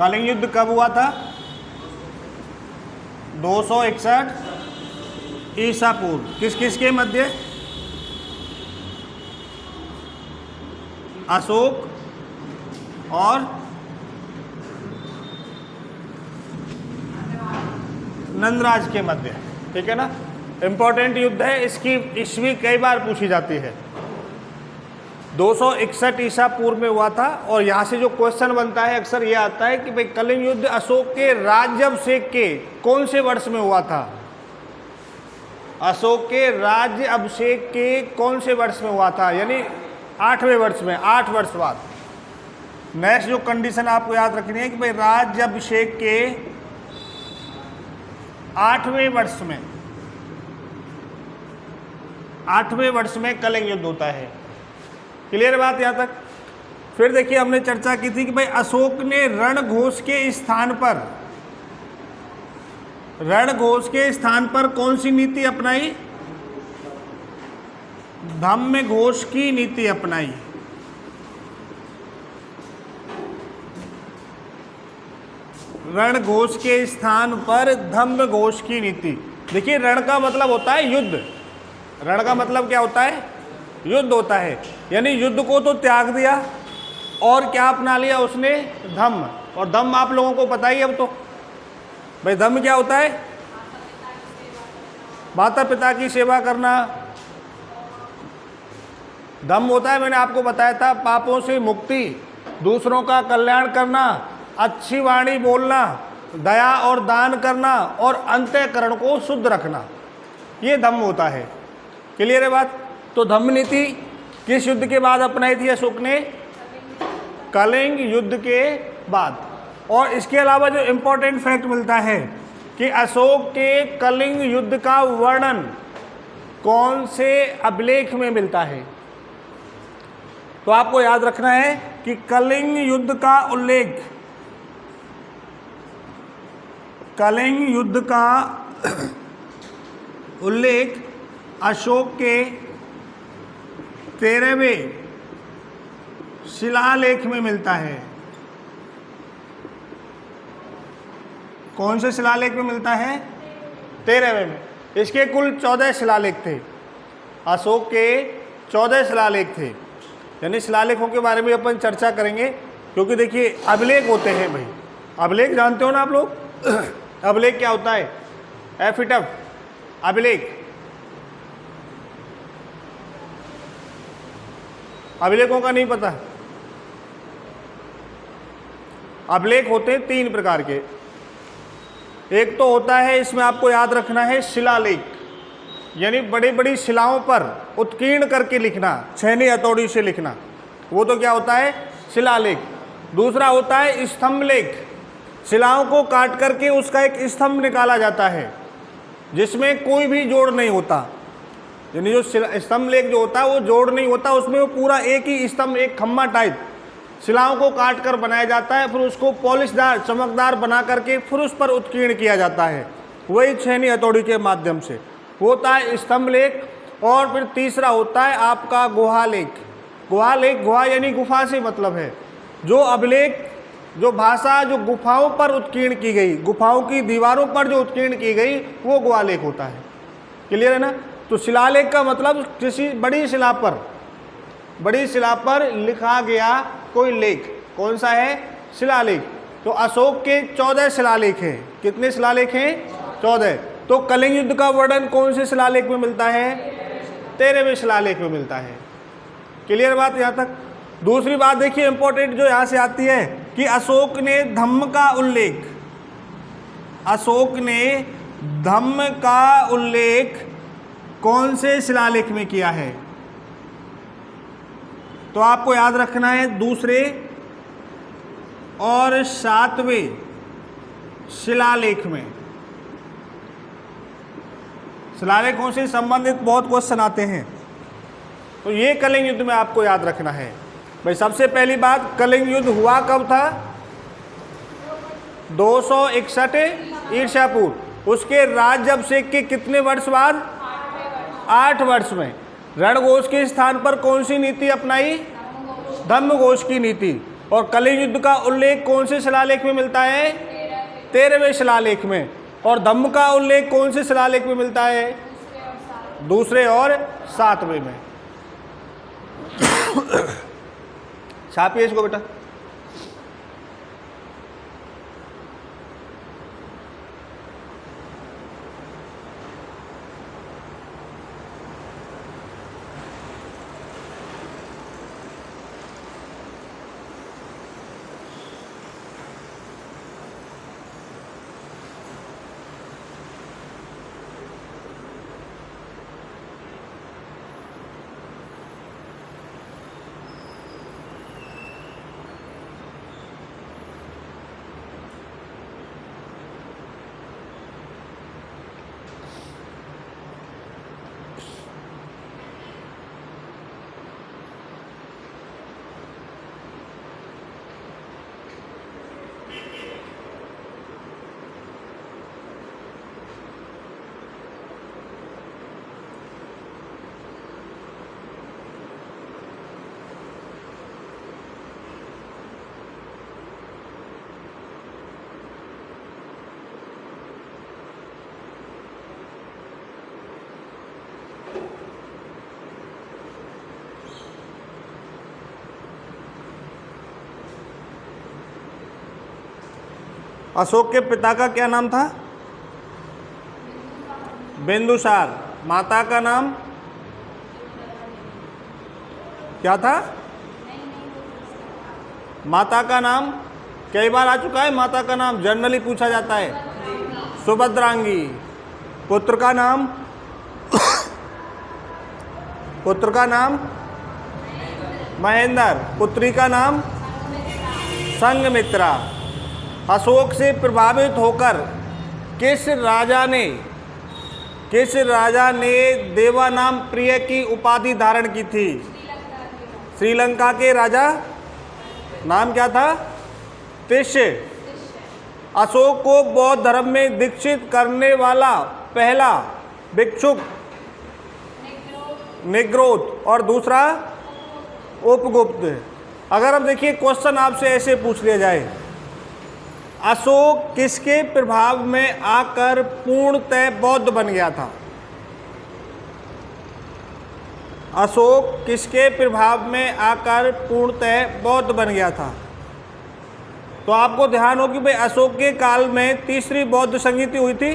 कलिंग युद्ध कब हुआ था? 261 ईसा पूर्व। किस किस के मध्य? अशोक और नंदराज के मध्य। ठीक है ना, इंपॉर्टेंट युद्ध है, इसकी ईस्वी कई बार पूछी जाती है। 261 ईसा पूर्व में हुआ था। और यहाँ से जो क्वेश्चन बनता है अक्सर ये आता है कि भाई कलिंग युद्ध अशोक के राज्याभिषेक के कौन से वर्ष में हुआ था? अशोक के राज्य अभिषेक के कौन से वर्ष में हुआ था? यानी 8वें वर्ष में, 8 वर्ष बाद। नेक्स्ट जो कंडीशन आपको याद रखनी है कि भाई राज्याभिषेक के 8वें वर्ष में, 8वें वर्ष में कलिंग युद्ध होता है। क्लियर बात यहाँ तक? फिर देखिए हमने चर्चा की थी कि भाई अशोक ने रणघोष के स्थान पर, रणघोष के स्थान पर कौन सी नीति अपनाई? धम्मघोष की नीति अपनाई। रणघोष के स्थान पर धम्मघोष की नीति। देखिए रण का मतलब होता है युद्ध। रण का मतलब क्या होता है? युद्ध होता है। यानी युद्ध को तो त्याग दिया और क्या अपना लिया उसने? धम्म। और धम्म आप लोगों को पता ही अब तो। भाई धम्म क्या होता है? माता पिता की सेवा करना। धम्म होता है, मैंने आपको बताया था, पापों से मुक्ति, दूसरों का कल्याण करना, अच्छी वाणी बोलना, दया और दान करना और अंतःकरण को शुद्ध रखना, ये धम्म होता है। क्लियर है बात? तो धम्म नीति किस युद्ध के बाद अपनाई थी अशोक ने? कलिंग युद्ध के बाद। और इसके अलावा जो इंपॉर्टेंट फैक्ट मिलता है कि अशोक के कलिंग युद्ध का वर्णन कौन से अभिलेख में मिलता है? तो आपको याद रखना है कि कलिंग युद्ध का उल्लेख, कलिंग युद्ध का उल्लेख अशोक के 13वें शिलालेख में मिलता है। कौन से शिलालेख में मिलता है? 13वें में। इसके कुल 14 शिलालेख थे। अशोक के 14 शिलालेख थे। यानी शिलालेखों के बारे में अपन चर्चा करेंगे, क्योंकि देखिए अभिलेख होते हैं भाई। अभिलेख जानते हो ना आप लोग? अभिलेख क्या होता है? एफिटफ, अभिलेख। अभिलेखों का नहीं पता? अभिलेख होते हैं 3 प्रकार के। एक तो होता है, इसमें आपको याद रखना है, शिलालेख, यानी बड़ी बड़ी शिलाओं पर उत्कीर्ण करके लिखना, छेनी हथौड़ी से लिखना, वो तो क्या होता है? शिलालेख। दूसरा होता है स्तंभलेख। शिलाओं को काट करके उसका एक स्तंभ निकाला जाता है जिसमें कोई भी जोड़ नहीं होता। यानी जो स्तंभलेख जो होता है वो जोड़ नहीं होता, उसमें वो पूरा एक ही स्तंभ, एक खम्मा टाइप शिलाओं को काट कर बनाया जाता है। फिर उसको पॉलिशदार, चमकदार बना करके फिर उस पर उत्कीर्ण किया जाता है, वही छेनी हथौड़ी के माध्यम से। वो होता है स्तंभलेख। और फिर तीसरा होता है आपका गुहालेख। गुहालेख, गुहा यानी गुफा से मतलब है। जो अभिलेख, जो भाषा जो गुफाओं पर उत्कीर्ण की गई, गुफाओं की दीवारों पर जो उत्कीर्ण की गई, वो गुहालेख होता है। क्लियर है ना? तो शिलालेख का मतलब किसी बड़ी शिला पर, बड़ी शिला पर लिखा गया कोई लेख। कौन सा है? शिलालेख। तो अशोक के 14 शिलालेख हैं। कितने शिलालेख हैं? 14। तो कलिंग युद्ध का वर्णन कौन से शिलालेख में मिलता है? 13वें शिलालेख में मिलता है। क्लियर बात यहाँ तक? दूसरी बात देखिए इंपॉर्टेंट जो यहाँ से आती है कि अशोक ने धम्म का उल्लेख, अशोक ने धम्म का उल्लेख कौन से शिलालेख में किया है? तो आपको याद रखना है दूसरे और 7वें शिलालेख में। शिलालेखों से संबंधित बहुत क्वेश्चन आते हैं, तो ये कलिंग युद्ध में आपको याद रखना है। भाई सबसे पहली बात, कलिंग युद्ध हुआ कब था? 261 ईसा पूर्व। उसके राज्याभिषेक के कितने वर्ष बाद? 8 वर्ष में। रणघोष के स्थान पर कौन सी नीति अपनाई? धम्मघोष की नीति। और कलिंग युद्ध का उल्लेख कौन से शिलालेख में मिलता है? 13वें शिलालेख में। और धम्म का उल्लेख कौन से शिलालेख में मिलता है? दूसरे और 7वें में। छापिए इसको बेटा। अशोक के पिता का क्या नाम था? बिंदुसार। माता का नाम क्या था? माता का नाम कई बार आ चुका है। माता का नाम जनरली पूछा जाता है, सुभद्रांगी। पुत्र का नाम पुत्र का नाम महेंद्र। पुत्री का नाम संघमित्रा। अशोक से प्रभावित होकर किस राजा ने देवानाम प्रिय की उपाधि धारण की थी? श्रीलंका के राजा नाम क्या था? तिष्य। अशोक को बौद्ध धर्म में दीक्षित करने वाला पहला भिक्षुक निग्रोध और दूसरा उपगुप्त। अगर अब देखिए क्वेश्चन आपसे ऐसे पूछ लिया जाए, अशोक किसके प्रभाव में आकर पूर्णतः बौद्ध बन गया था? अशोक किसके प्रभाव में आकर पूर्णतः बौद्ध बन गया था? तो आपको ध्यान हो कि भाई अशोक के काल में तीसरी बौद्ध संगीति हुई थी।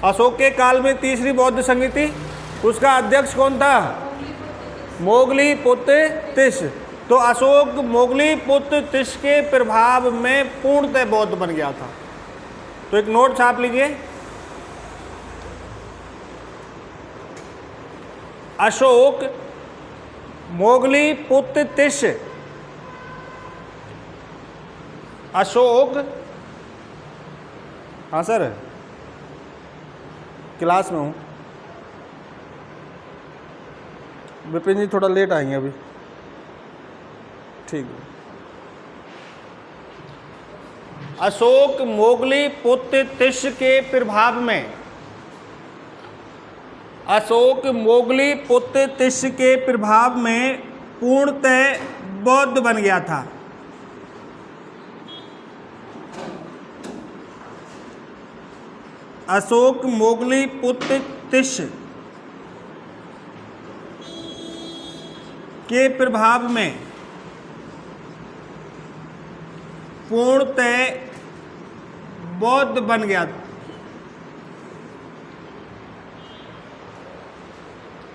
अशोक के काल में तीसरी बौद्ध संगीति, उसका अध्यक्ष कौन था? मोगली पुत्र तिष्य। तो अशोक मोगली पुत्र तिष्य के प्रभाव में पूर्णतः बौद्ध बन गया था। तो एक नोट छाप लीजिए, अशोक मोगली पुत्र तिष्य। अशोक, हाँ सर क्लास में हूँ। विपिन जी थोड़ा लेट आएंगे अभी, ठीक है। अशोक मोगली पुत्र तिष्य के प्रभाव में, अशोक मोगली पुत्र तिष्य के प्रभाव में पूर्णतः बौद्ध बन गया था। अशोक मोगली पुत्र तिष्य के प्रभाव में पूर्णतः बौद्ध बन गया।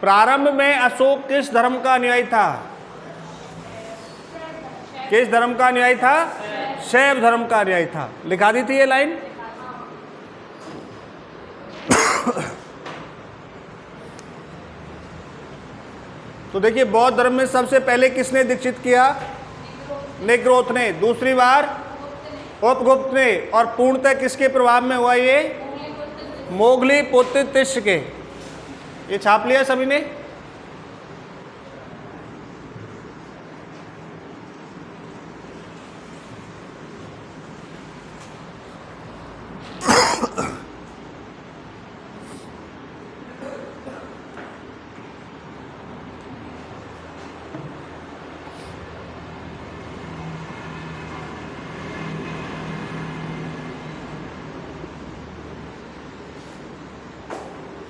प्रारंभ में अशोक किस धर्म का अनुयायी था? किस धर्म का अनुयायी था? शैव धर्म का अनुयायी था। लिखा दी थी ये लाइन। तो देखिए बौद्ध धर्म में सबसे पहले किसने दीक्षित किया? निग्रोध ने। दूसरी बार उपगुप्त ने। और पूर्णतः किसके प्रभाव में हुआ ये? मोगली पुत्र तिष्य के। ये छाप लिया सभी ने?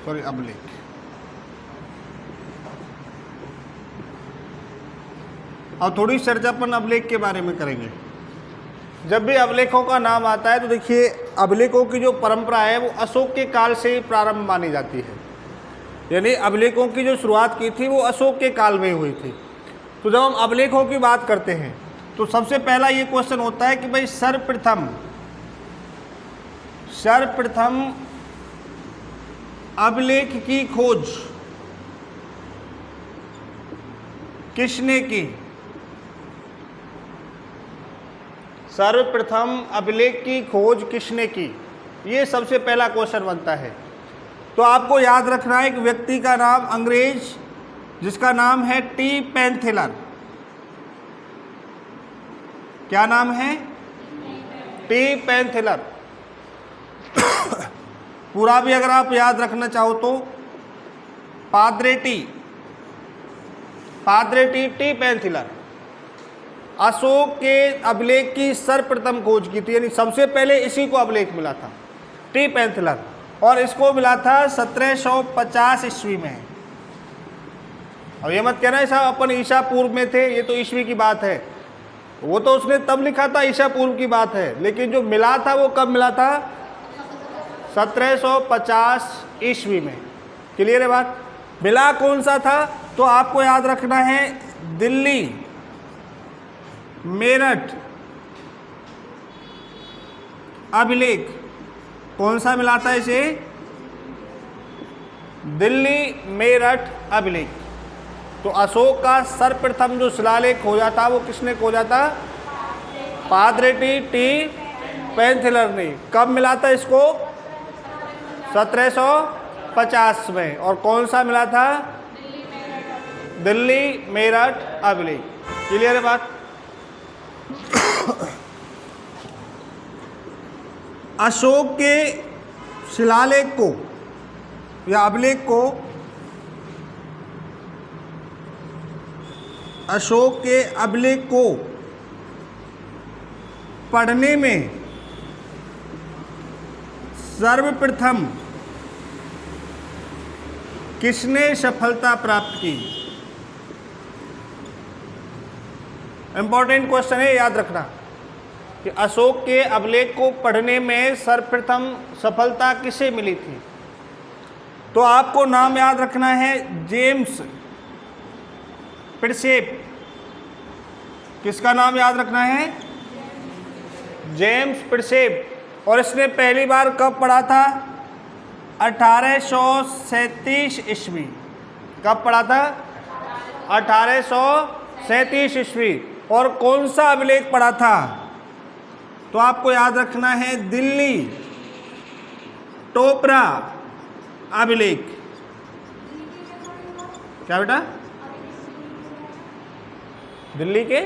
सॉरी अभिलेख। अब थोड़ी चर्चा अपन अभिलेख के बारे में करेंगे। जब भी अभिलेखों का नाम आता है तो देखिए अभिलेखों की जो परंपरा है वो अशोक के काल से ही प्रारंभ मानी जाती है, यानी अभिलेखों की जो शुरुआत की थी वो अशोक के काल में हुई थी। तो जब हम अभिलेखों की बात करते हैं तो सबसे पहला ये क्वेश्चन होता है कि भाई सर्वप्रथम अभिलेख की खोज किसने की? सर्वप्रथम अभिलेख की खोज किसने की, ये सबसे पहला क्वेश्चन बनता है। तो आपको याद रखना है एक व्यक्ति का नाम, अंग्रेज, जिसका नाम है टी पेनथिलर। क्या नाम है? टी पेनथिलर। पूरा भी अगर आप याद रखना चाहो तो पाद्रे टी टी पेनथिलर। अशोक के अभिलेख की सर्वप्रथम खोज की थी, यानी सबसे पहले इसी को अभिलेख मिला था, टी पेनथिलर, और इसको मिला था 1750 ईस्वी में। अब ये मत कहना ऐसा अपन ईसा पूर्व में थे, ये तो ईस्वी की बात है, वो तो उसने तब लिखा था, ईसा पूर्व की बात है, लेकिन जो मिला था वो कब मिला था? 1750 ईस्वी में। क्लियर है बात? मिला कौन सा था? तो आपको याद रखना है दिल्ली, मेरठ अभिलेख। कौन सा मिला था इसे? दिल्ली मेरठ अभिलेख। तो अशोक का सर्वप्रथम जो शिलालेख खोजा था वो किसने खोजा था? पाद्रे टी पेनथिलर ने। कब मिला था इसको? 1750 में। और कौन सा मिला था? दिल्ली मेरठ अभिलेख। क्लियर है बात? अशोक के शिलालेख को या अभिलेख को, अशोक के अभिलेख को पढ़ने में सर्वप्रथम किसने सफलता प्राप्त की? इंपॉर्टेंट क्वेश्चन है, याद रखना कि अशोक के अभिलेख को पढ़ने में सर्वप्रथम सफलता किसे मिली थी? तो आपको नाम याद रखना है जेम्स प्रिसेप। किसका नाम याद रखना है? जेम्स प्रिसेप। और इसने पहली बार कब पढ़ा था? 1837 ईस्वी। कब पढ़ा था? 1837 ईस्वी। और कौन सा अभिलेख पढ़ा था? तो आपको याद रखना है दिल्ली टोपरा अभिलेख। क्या बेटा? दिल्ली के,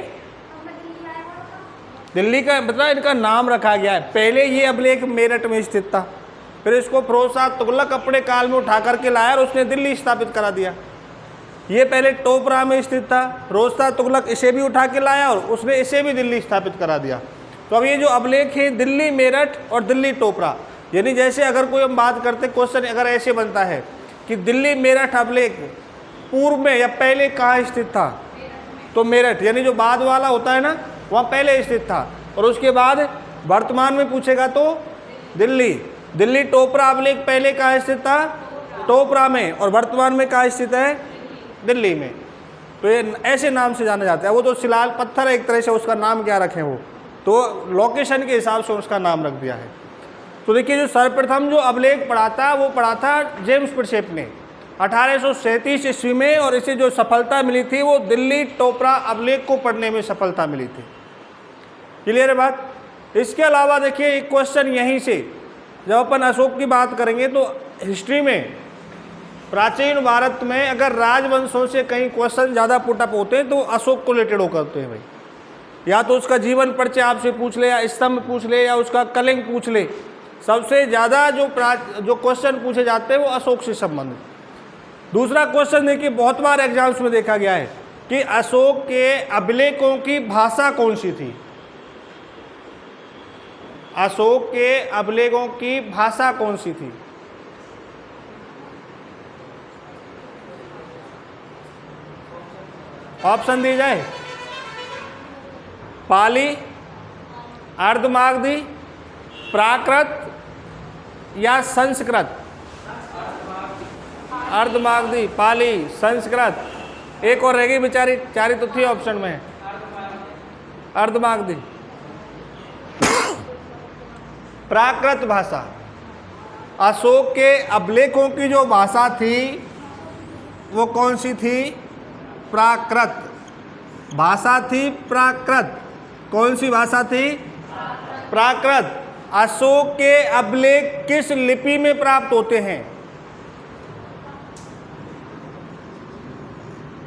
दिल्ली का मतलब इनका नाम रखा गया है। पहले ये अभिलेख मेरठ में स्थित था, फिर इसको फिरोज शाह तुगलक अपने काल में उठा करके लाया और उसने दिल्ली स्थापित करा दिया। ये पहले टोपरा में स्थित था, फिरोज शाह तुगलक इसे भी उठा के लाया और उसने इसे भी दिल्ली स्थापित करा दिया। तो अब ये जो अभिलेख है दिल्ली मेरठ और दिल्ली टोपरा, यानी जैसे अगर कोई हम बात करते, क्वेश्चन अगर ऐसे बनता है कि दिल्ली मेरठ अभिलेख पूर्व में या पहले कहाँ स्थित था? तो मेरठ, यानी जो बाद वाला होता है ना वहाँ पहले स्थित था। और उसके बाद वर्तमान में पूछेगा तो दिल्ली टोपरा अभिलेख पहले कहाँ स्थित था? टोपरा में। और वर्तमान में कहाँ स्थित है? दिल्ली में। तो ये ऐसे नाम से जाना जाता है। वो तो शिलाल पत्थर है एक तरह से, उसका नाम क्या रखें, वो तो लोकेशन के हिसाब से उसका नाम रख दिया है। तो देखिए जो सर्वप्रथम जो अभिलेख पढ़ा था वो पढ़ा था जेम्स प्रिसेप ने 1837 ईस्वी में। और इसे जो सफलता मिली थी वो दिल्ली टोपरा अभिलेख को पढ़ने में सफलता मिली थी। क्लियर है बात? इसके अलावा देखिए एक क्वेश्चन यहीं से, जब अपन अशोक की बात करेंगे तो हिस्ट्री में प्राचीन भारत में अगर राजवंशों से कई क्वेश्चन ज़्यादा पुटअप होते हैं तो अशोक को रिलेटेड हो करते हैं भाई। या तो उसका जीवन परिचय आपसे पूछ ले, या स्तंभ पूछ ले, या उसका कलिंग पूछ ले। सबसे ज़्यादा जो क्वेश्चन पूछे जाते हैं वो अशोक से संबंधित। दूसरा क्वेश्चन देखिए बहुत बार एग्जाम्स में देखा गया है कि अशोक के अभिलेखों की भाषा कौन सी थी? अशोक के अभिलेखों की भाषा कौन सी थी? ऑप्शन दी जाए, पाली, अर्धमागधी, प्राकृत या संस्कृत। अर्धमागधी, पाली, संस्कृत। एक और रहेगी बेचारी, चारी तो थी ऑप्शन में, अर्धमागधी। प्राकृत भाषा, अशोक के अभिलेखों की जो भाषा थी वो कौन सी थी? प्राकृत भाषा थी। प्राकृत, कौन सी भाषा थी? प्राकृत। अशोक के अभिलेख किस लिपि में प्राप्त होते हैं?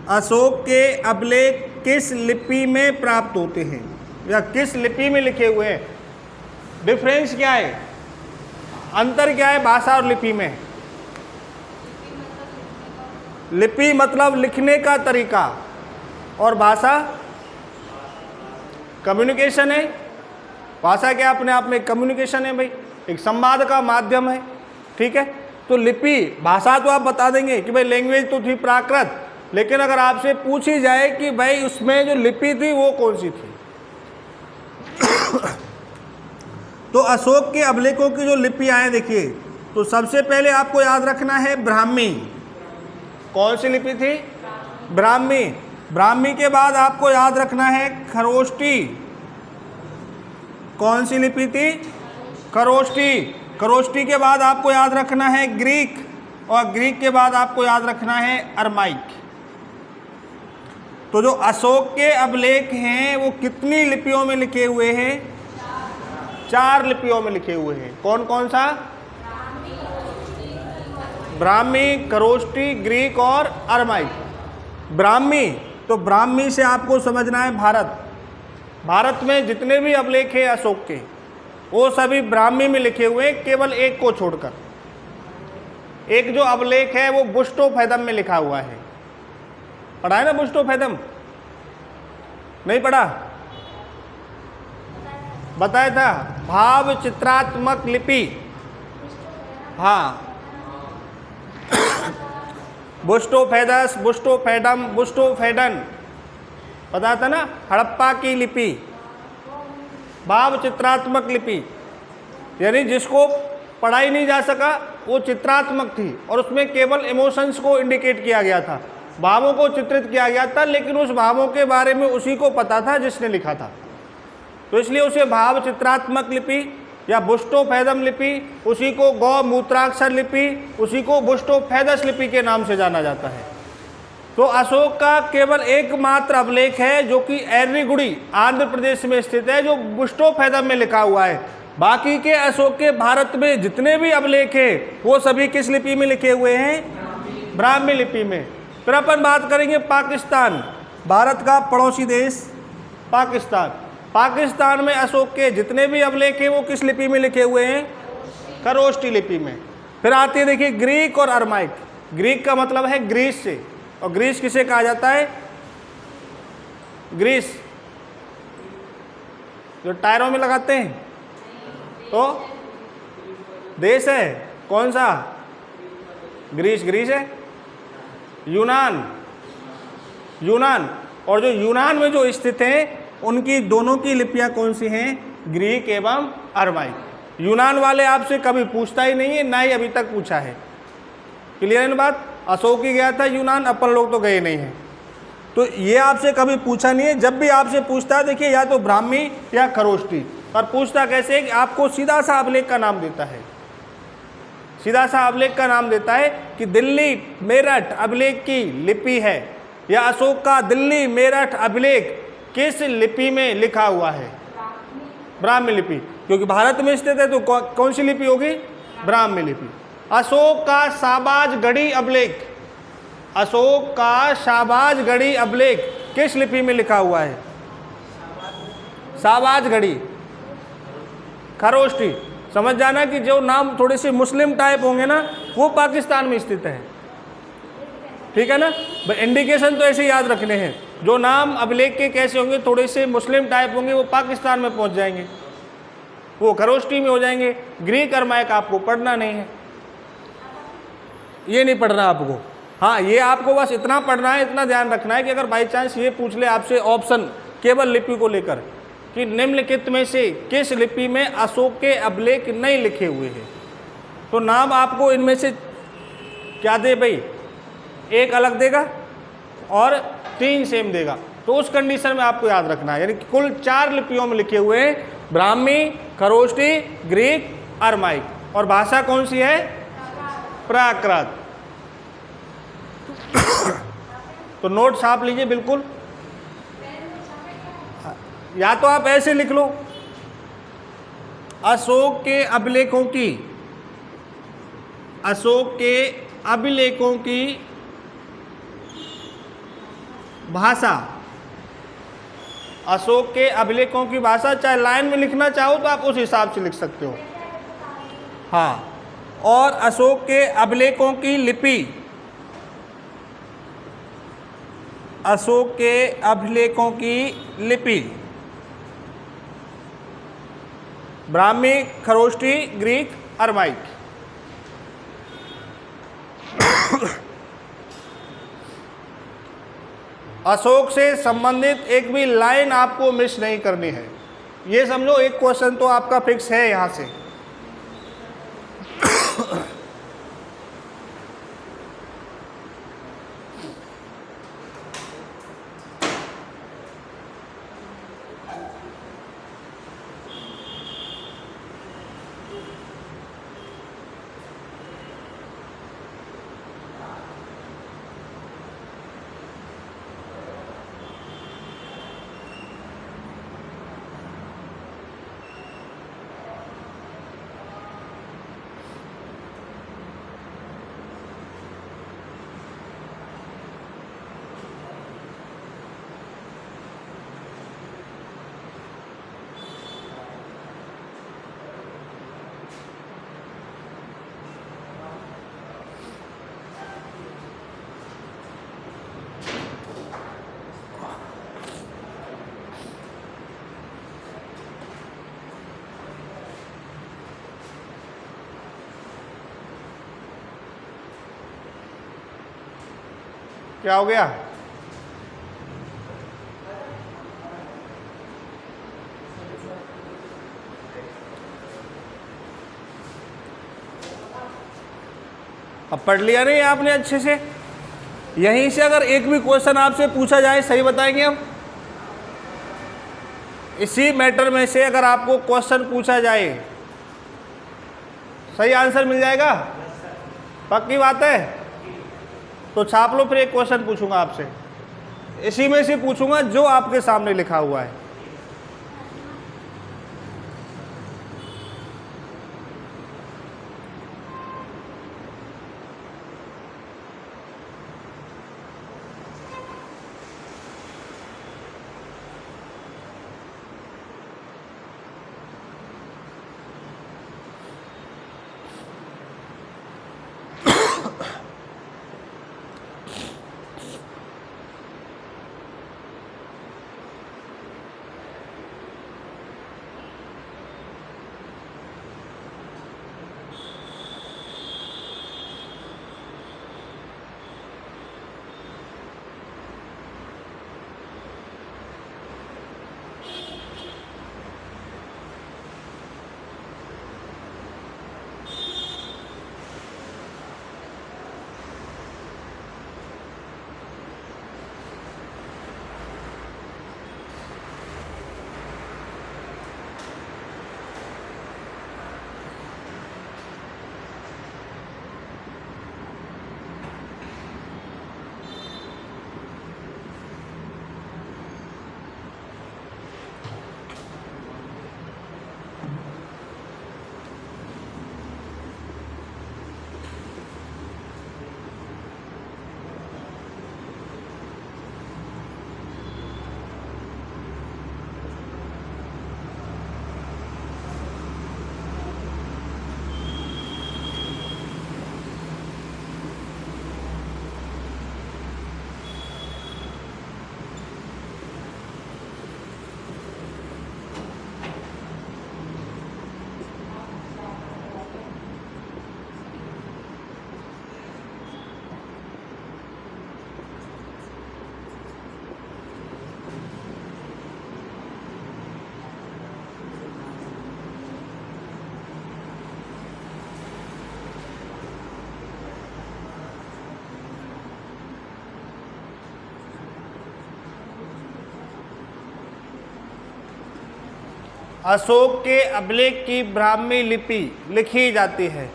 अशोक के अभिलेख किस लिपि में प्राप्त होते हैं या किस लिपि में लिखे हुए हैं? डिफरेंस क्या है, अंतर क्या है भाषा और लिपि में? लिपि मतलब लिखने का तरीका, और भाषा कम्युनिकेशन है। भाषा क्या अपने आप में कम्युनिकेशन है भाई, एक संवाद का माध्यम है। ठीक है, तो लिपि, भाषा तो आप बता देंगे कि भाई लैंग्वेज तो थी प्राकृत, लेकिन अगर आपसे पूछी जाए कि भाई उसमें जो लिपि थी वो कौन सी थी? तो अशोक के अभिलेखों की जो लिपियां हैं, देखिए, तो सबसे पहले आपको याद रखना है ब्राह्मी। कौन सी लिपि थी? ब्राह्मी। ब्राह्मी के बाद आपको याद रखना है खरोष्टी। कौन सी लिपि थी? खरोष्टी। खरोष्टी के बाद आपको याद रखना है ग्रीक, और ग्रीक के बाद आपको याद रखना है अरमाइक। तो जो अशोक के अभिलेख हैं वो कितनी लिपियों में लिखे हुए हैं? 4 लिपियों में लिखे हुए हैं। कौन कौन सा? ब्राह्मी, खरोष्टी, ग्रीक और अरमाइक। ब्राह्मी, तो ब्राह्मी से आपको समझना है भारत। भारत में जितने भी अभिलेख हैं अशोक के वो सभी ब्राह्मी में लिखे हुए हैं, केवल एक को छोड़कर। एक जो अभिलेख है वो बुष्टोफैदम में लिखा हुआ है। पढ़ा है ना बुष्टोफैदम? नहीं पढ़ा? बताया था, भाव चित्रात्मक लिपि। हाँ, बुष्टोफैदस, बुष्टोफैडम, बुष्टोफैडन, पता था ना? हड़प्पा की लिपि, भाव चित्रात्मक लिपि, यानी जिसको पढ़ा ही नहीं जा सका वो चित्रात्मक थी, और उसमें केवल इमोशंस को इंडिकेट किया गया था, भावों को चित्रित किया गया था, लेकिन उस भावों के बारे में उसी को पता था जिसने लिखा था। तो इसलिए उसे भाव चित्रात्मक लिपि या बुष्टोफैदम लिपि, उसी को गौ मूत्राक्षर लिपि, उसी को बुष्टोफैदस लिपि के नाम से जाना जाता है। तो अशोक का केवल एकमात्र अभिलेख है जो कि एर्रीगुडी आंध्र प्रदेश में स्थित है, जो बुष्टोफैदम में लिखा हुआ है। बाकी के अशोक के भारत में जितने भी अभिलेख हैं वो सभी किस लिपि में लिखे हुए हैं? ब्राह्मी लिपि में। फिर अपन बात करेंगे पाकिस्तान, भारत का पड़ोसी देश पाकिस्तान। पाकिस्तान में अशोक के जितने भी अभिलेख हैं वो किस लिपि में लिखे हुए हैं? खरोष्टी लिपि में। फिर आती है देखिए ग्रीक और अरमाइक। ग्रीक का मतलब है ग्रीस से, और ग्रीस किसे कहा जाता है? ग्रीस जो टायरों में लगाते हैं, तो देश है कौन सा? ग्रीस, ग्रीस है। यूनान, यूनान, और जो यूनान में जो स्थित है उनकी दोनों की लिपियां कौन सी हैं? ग्रीक एवं अरमाइक। यूनान वाले आपसे कभी पूछता ही नहीं है, ना ही अभी तक पूछा है। क्लियर है ना बात? अशोक ही गया था यूनान, अपन लोग तो गए नहीं हैं, तो ये आपसे कभी पूछा नहीं है। जब भी आपसे पूछता है देखिए या तो ब्राह्मी या खरोष्टी, और पूछता कैसे कि आपको सीधा सा अभिलेख का नाम देता है, सीधा सा अभिलेख का नाम देता है कि दिल्ली मेरठ अभिलेख की लिपि है, या अशोक का दिल्ली मेरठ अभिलेख किस लिपि में लिखा हुआ है? ब्राह्मी लिपि, क्योंकि भारत में स्थित है तो कौन सी लिपि होगी? ब्राह्मी लिपि। अशोक का शाहबाजगढ़ी अभिलेख, अशोक का शाहबाजगढ़ी अभिलेख किस लिपि में लिखा हुआ है? शाहबाजगढ़ी, खरोष्टी। समझ जाना कि जो नाम थोड़े से मुस्लिम टाइप होंगे ना वो पाकिस्तान में स्थित है। ठीक है ना? इंडिकेशन तो ऐसे याद रखने हैं, जो नाम अभिलेख के कैसे होंगे थोड़े से मुस्लिम टाइप होंगे वो पाकिस्तान में पहुंच जाएंगे, वो खरोष्टी में हो जाएंगे। ग्रीक अरमाइक आपको पढ़ना नहीं है, ये नहीं पढ़ना आपको, हाँ, ये आपको बस इतना पढ़ना है, इतना ध्यान रखना है कि अगर बाई चांस ये पूछ ले आपसे ऑप्शन केवल लिपि को लेकर कि निम्नलिखित में से किस लिपि में अशोक के अभिलेख नहीं लिखे हुए हैं, तो नाम आपको इनमें से क्या दे भाई, एक अलग देगा और 3 सेम देगा। तो उस कंडीशन में आपको याद रखना है, यानी कि कुल 4 लिपियों में लिखे हुए हैं, ब्राह्मी, खरोष्टी, ग्रीक, अरमाइक। और भाषा कौन सी है? प्राकृत। तो नोट्स आप लीजिए बिल्कुल, या तो आप ऐसे लिख लो, अशोक के अभिलेखों की, अशोक के अभिलेखों की भाषा, अशोक के अभिलेखों की भाषा, चाहे लाइन में लिखना चाहो तो आप उस हिसाब से लिख सकते हो। हाँ, और अशोक के अभिलेखों की लिपि, अशोक के अभिलेखों की लिपि, ब्राह्मी, खरोष्टी, ग्रीक, अरमाइक। अशोक से संबंधित एक भी लाइन आपको मिस नहीं करनी है। ये समझो एक क्वेश्चन तो आपका फिक्स है यहां से। क्या हो गया? अब पढ़ लिया नहीं आपने अच्छे से? यहीं से अगर एक भी क्वेश्चन आपसे पूछा जाए, सही बताएंगे हम? इसी मैटर में से अगर आपको क्वेश्चन पूछा जाए, सही आंसर मिल जाएगा? पक्की बात है? तो छाप लो, फिर एक क्वेश्चन पूछूंगा आपसे, इसी में से पूछूंगा जो आपके सामने लिखा हुआ है। अशोक के अभिलेख की ब्राह्मी लिपि लिखी जाती है?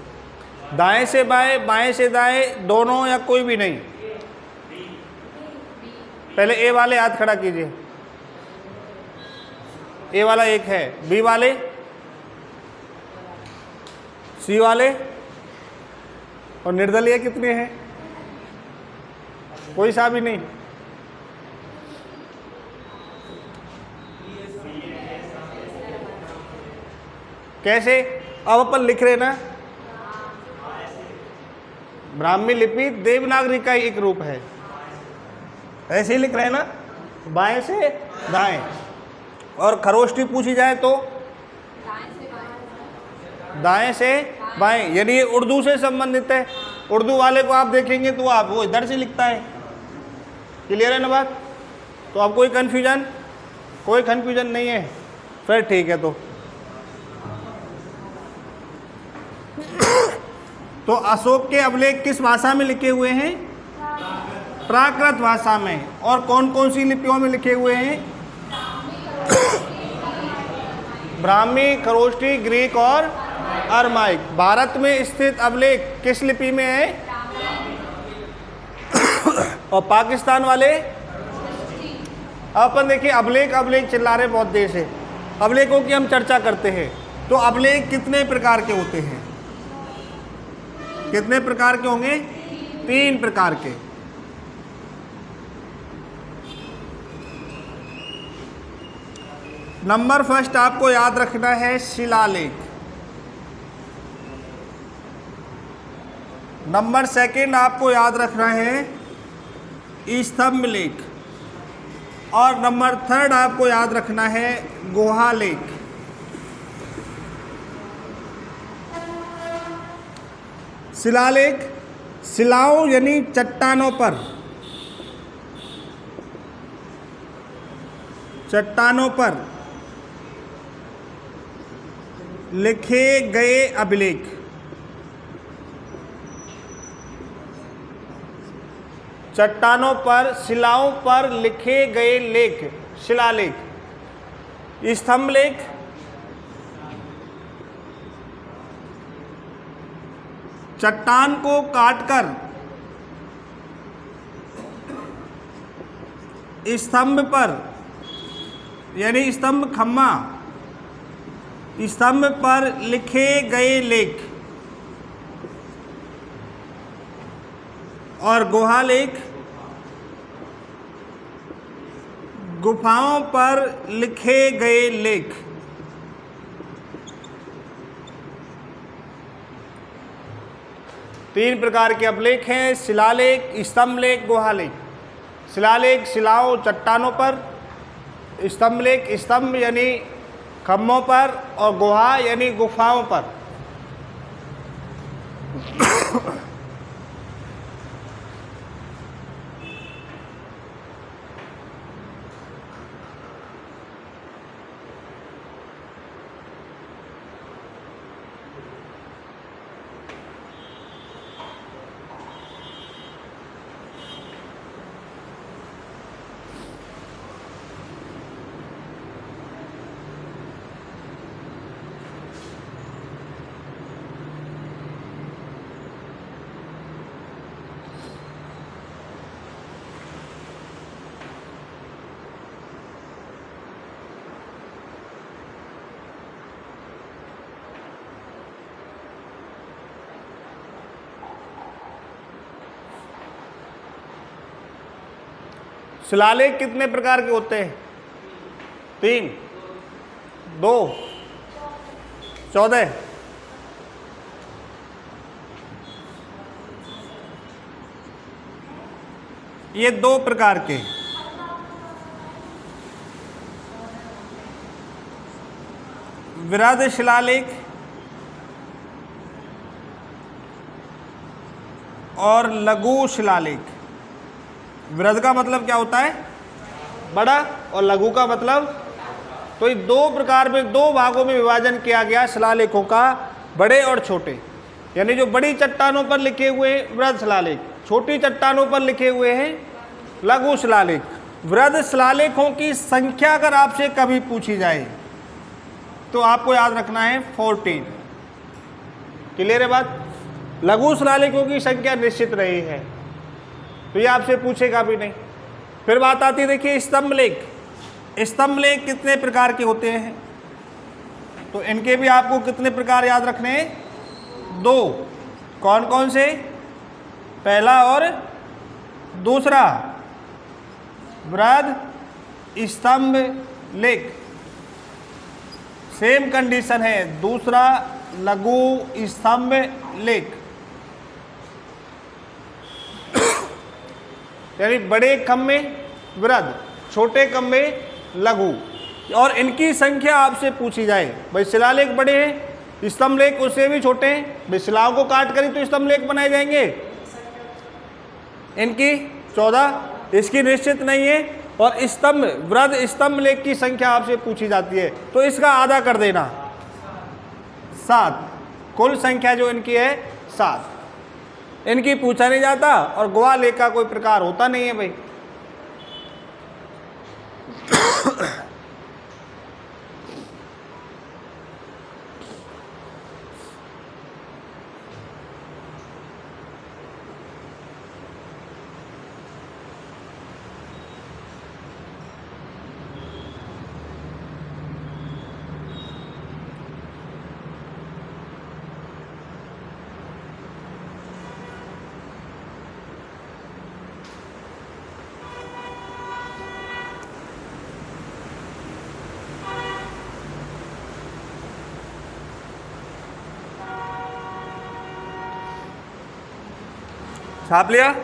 दाएं से बाएं, बाएं से दाएं, दोनों या कोई भी नहीं? पहले ए वाले हाथ खड़ा कीजिए। ए वाला एक है, बी वाले, सी वाले, और निर्दलीय कितने हैं? कोई सा भी नहीं। कैसे? अब अपन लिख रहे ना, ब्राह्मी लिपि देवनागरी का एक रूप है, ऐसे ही लिख रहे हैं ना, बाएं से दाएं। और खरोष्टी पूछी जाए तो दाएं से बाएं, यानी ये उर्दू से संबंधित है। उर्दू वाले को आप देखेंगे तो आप वो इधर से लिखता है। क्लियर है ना बात? तो अब कोई कन्फ्यूजन? कोई कन्फ्यूजन नहीं है, फिर ठीक है। तो अशोक के अभिलेख किस भाषा में लिखे हुए हैं? प्राकृत भाषा में। और कौन कौन सी लिपियों में लिखे हुए हैं? ब्राह्मी, खरोष्टी, ग्रीक और अरमाइक। भारत में स्थित अभिलेख किस लिपि में है? और पाकिस्तान वाले? अपन देखिए, अभिलेख अभिलेख चिल्ला रहे बहुत देर से, अभिलेखों की हम चर्चा करते हैं। तो अभिलेख कितने प्रकार के होते हैं? कितने प्रकार के होंगे? 3 प्रकार के। नंबर फर्स्ट आपको याद रखना है शिलालेख। नंबर सेकंड आपको याद रखना है स्तंभ लेख। और नंबर थर्ड आपको याद रखना है गुहालेख। शिलालेख, शिलाओं यानी चट्टानों पर लिखे गए अभिलेख। चट्टानों पर, शिलाओं पर लिखे गए लेख शिलालेख। स्तंभ लेख, चट्टान को काटकर स्तंभ पर, यानी स्तंभ खम्मा, स्तंभ पर लिखे गए लेख। और गुहालेख, गुफाओं पर लिखे गए लेख। तीन प्रकार के अभिलेख हैं: शिलालेख, स्तंभ लेख, गुहालेख। शिलालेख शिलाओं चट्टानों पर, स्तंभ लेख स्तंभ यानी खम्भों पर, और गुहा यानी गुफाओं पर। शिलालेख कितने प्रकार के होते हैं? 3, 2, 14। ये 2 प्रकार के। वृहद शिलालेख और लघु शिलालेख। वृहद का मतलब क्या होता है? बड़ा, और लघु का मतलब, तो ये 2 प्रकार में, 2 भागों में विभाजन किया गया शिलालेखों का, बड़े और छोटे। यानी जो बड़ी चट्टानों पर लिखे हुए हैं वृहद शिलालेख, छोटी चट्टानों पर लिखे हुए हैं लघु शिलालेख। वृहद शिलालेखों की संख्या अगर आपसे कभी पूछी जाए तो आपको याद रखना है 14। क्लियर है बात? लघु शिलालेखों की संख्या निश्चित रही है तो ये आपसे पूछेगा भी नहीं। फिर बात आती है, देखिए स्तंभ लेख। स्तंभ लेख कितने प्रकार के होते हैं? तो इनके भी आपको कितने प्रकार याद रखने हैं? 2। कौन कौन से? पहला और दूसरा वृहद स्तंभ लेख। सेम कंडीशन है, दूसरा लघु स्तंभ लेख। यानी बड़े कम में वृहद, छोटे कम में लघु, और इनकी संख्या आपसे पूछी जाए, भाई शिलालेख बड़े हैं, स्तंभ लेख उससे भी छोटे हैं, भाई शिलाओं को काट कर ही तो स्तंभ लेख बनाए जाएंगे। इनकी 14, इसकी निश्चित नहीं है, और स्तंभ वृहद स्तंभ लेख की संख्या आपसे पूछी जाती है तो इसका आधा कर देना, 7। कुल संख्या जो इनकी है 7। इनकी पूछा नहीं जाता, और गुहा लेख का कोई प्रकार होता नहीं है भाई। छाप लिया?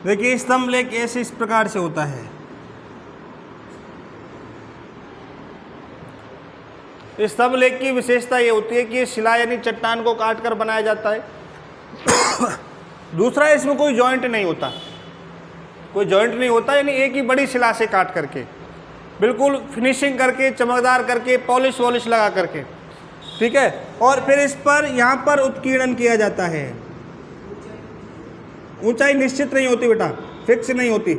देखिए स्तंभ लेख ऐसे इस प्रकार से होता है। स्तंभ लेख की विशेषता ये होती है कि ये शिला यानी चट्टान को काट कर बनाया जाता है। दूसरा, इसमें कोई जॉइंट नहीं होता, कोई जॉइंट नहीं होता, यानी एक ही बड़ी शिला से काट करके बिल्कुल फिनिशिंग करके, चमकदार करके, पॉलिश वॉलिश लगा करके, ठीक है। और फिर इस पर यहाँ पर उत्कीर्णन किया जाता है। ऊंचाई निश्चित नहीं होती बेटा, फिक्स नहीं होती।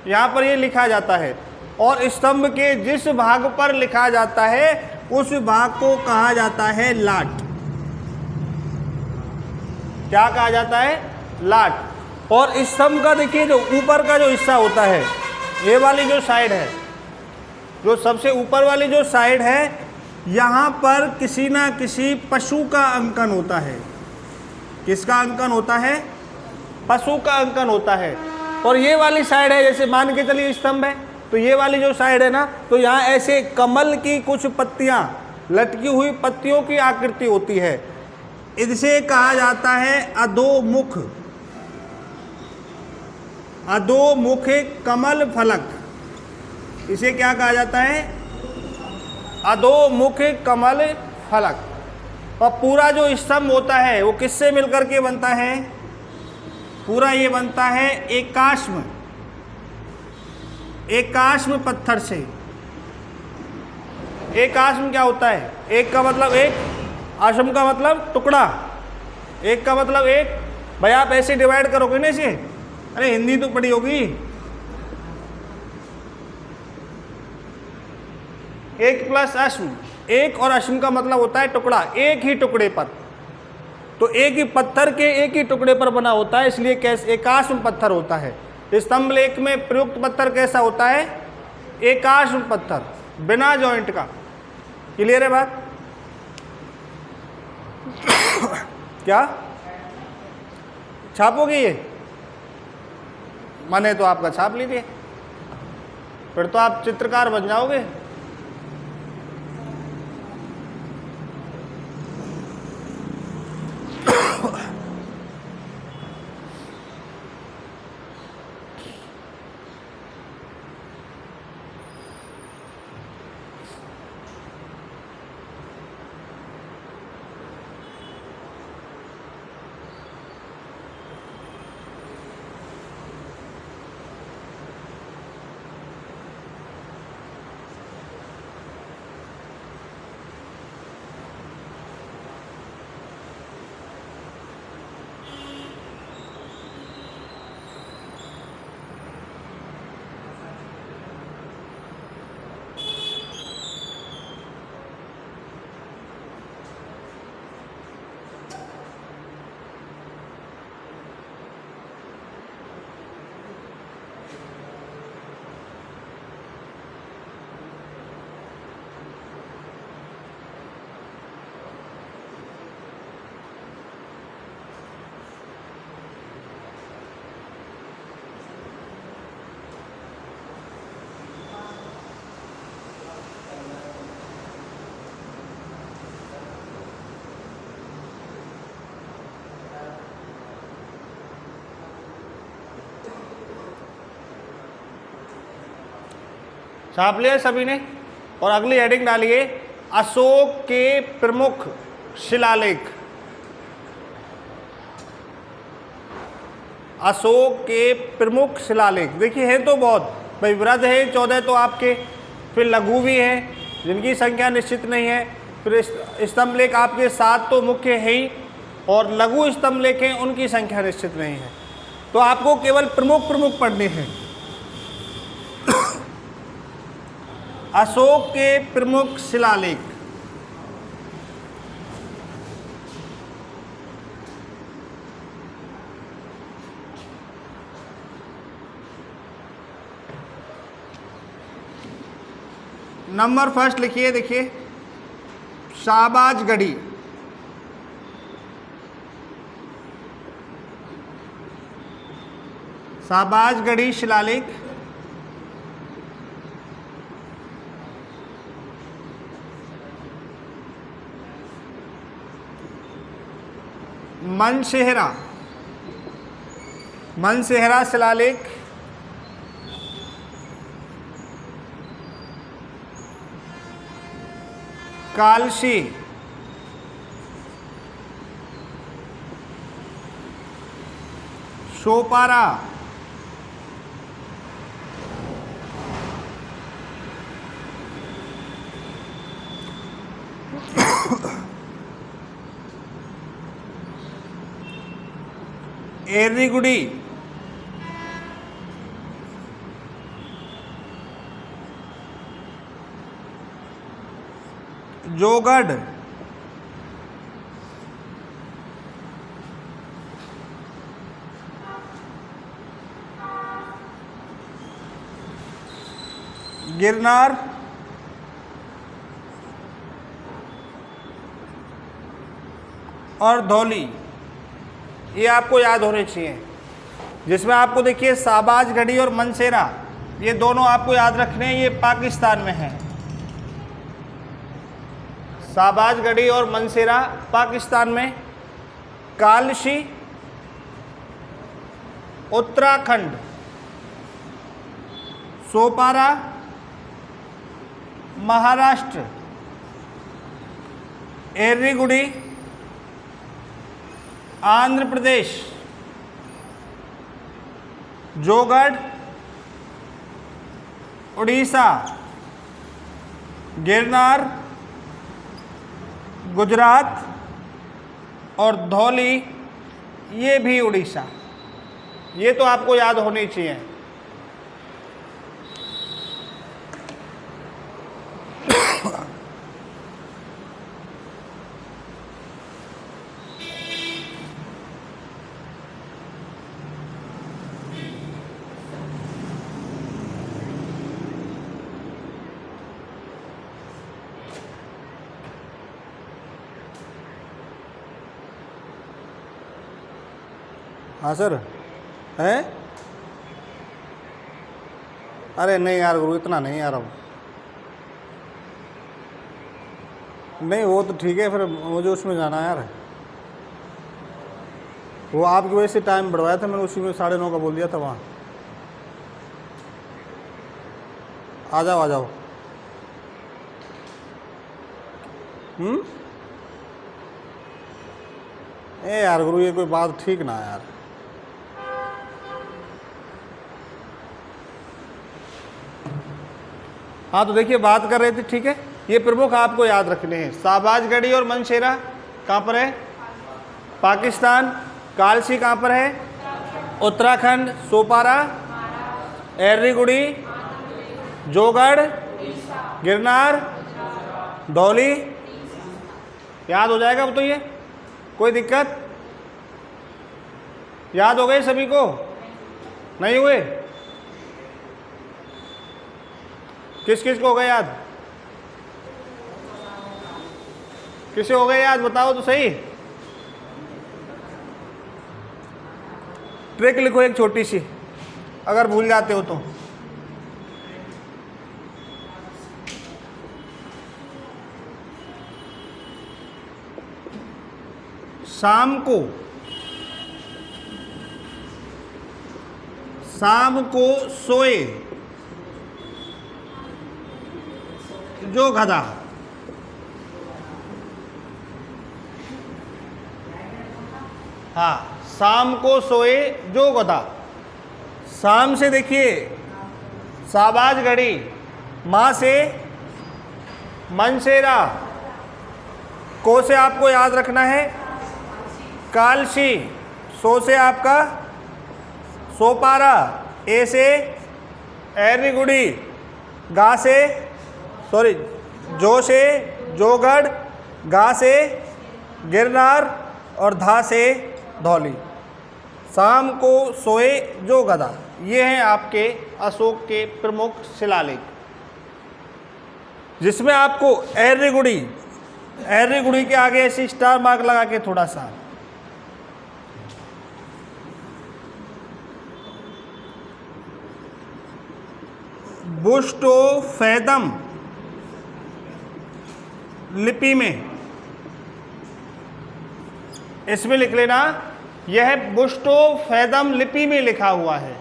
यहां पर ये लिखा जाता है, और स्तंभ के जिस भाग पर लिखा जाता है उस भाग को कहा जाता है लाट। क्या कहा जाता है? लाट। और स्तंभ का देखिए जो ऊपर का जो हिस्सा होता है, ये वाली जो साइड है, जो सबसे ऊपर वाली जो साइड है, यहाँ पर किसी ना किसी पशु का अंकन होता है। किसका अंकन होता है? पशु का अंकन होता है। और ये वाली साइड है, जैसे मान के चलिए स्तंभ है, तो ये वाली जो साइड है ना, तो यहाँ ऐसे कमल की कुछ पत्तियाँ, लटकी हुई पत्तियों की आकृति होती है। इसे कहा जाता है अधोमुख, अधोमुख कमल फलक। इसे क्या कहा जाता है? अधोमुख कमल फलक। और पूरा जो स्तंभ होता है वो किससे मिलकर के बनता है? पूरा ये बनता है एकाश्म, एकाश्म पत्थर से। एकाश्म क्या होता है? एक का मतलब एक, आश्रम का मतलब टुकड़ा, एक का मतलब एक। भाई आप ऐसे डिवाइड करोगे ना इसे, अरे हिंदी तो पढ़ी होगी। एक प्लस अश्म, एक और अश्म का मतलब होता है टुकड़ा, एक ही टुकड़े पर। तो एक ही पत्थर के एक ही टुकड़े पर बना होता है, इसलिए कैसे एकाश्म पत्थर होता है। स्तंभ लेख में प्रयुक्त पत्थर कैसा होता है? एकाश्म पत्थर, बिना जॉइंट का। क्लियर है बात? क्या छापोगे ये? माने तो आपका छाप लीजिए, फिर तो आप चित्रकार बन जाओगे। छाप लिया सभी ने? और अगली हेडिंग डालिए, अशोक के प्रमुख शिलालेख। अशोक के प्रमुख शिलालेख देखिए है तो बहुत भाई, वृहद है 14 तो आपके, फिर लघु भी है जिनकी संख्या निश्चित नहीं है, फिर स्तंभ लेख आपके 7 तो मुख्य है ही, और लघु स्तंभ लेख हैं उनकी संख्या निश्चित नहीं है। तो आपको केवल प्रमुख प्रमुख पढ़ने हैं। अशोक के प्रमुख शिलालेख। नंबर फर्स्ट लिखिए, देखिए शाहबाजगढ़ी। शाहबाजगढ़ी शिलालेख मनसेहरा, मनसेहरा शिलालेख कालशी, शोपारा, एर्रीगुडी, जोगढ़, गिरनार, और धौली। ये आपको याद होने चाहिए, जिसमें आपको देखिए शाहबाजगढ़ी और मनसेरा, ये दोनों आपको याद रखने हैं, ये पाकिस्तान में है। शाहबाजगढ़ी और मनसेरा पाकिस्तान में, कालशी उत्तराखंड, सोपारा महाराष्ट्र, एर्रीगुडी आंध्र प्रदेश, जोगढ़ उड़ीसा, गिरनार गुजरात, और धौली ये भी उड़ीसा। ये तो आपको याद होनी चाहिए। हाँ सर है। अरे नहीं यार गुरु, इतना नहीं यार अब नहीं, वो तो ठीक है, फिर मुझे उसमें जाना है यार। वो आपकी वजह से टाइम बढ़वाया था मैंने, उसी में 9:30 का बोल दिया था वहाँ। आ जाओ आ जाओ। ए यार गुरु, ये कोई बात ठीक ना है यार। हाँ तो देखिए बात कर रहे थे, ठीक है। ये प्रमुख आपको याद रखने हैं। शाहबाजगढ़ी और मनशेरा कहाँ पर है? पाकिस्तान। कालसी कहाँ पर है? उत्तराखंड। सोपारा, एर्रीगुड़ी, जोगढ़, गिरनार, धौली। याद हो जाएगा अब तो, ये कोई दिक्कत? याद हो गए सभी को? नहीं हुए? किस किस को हो गए याद? किसे हो गए याद, बताओ तो सही। ट्रिक लिखो एक छोटी सी, अगर भूल जाते हो तो। शाम को सोए जो गधा। हाँ, शाम को सोए जो गधा। शाम से देखिए शाहबाजगढ़ी, माँ से मनसेरा, को से आपको याद रखना है कालसी, सो से आपका सोपारा, ए से एर्रीगुड़ी, गा से सॉरी जो से जोगढ़, गा से गिरनार और धा से धौली। शाम को सोए जो गधा, ये हैं आपके अशोक के प्रमुख शिलालेख, जिसमें आपको एर्रीगुड़ी के आगे ऐसी स्टार मार्क लगा के थोड़ा सा, बुस्टोफैदम लिपि में इसमें लिख लेना, यह बुस्टोफैदम लिपि में लिखा हुआ है।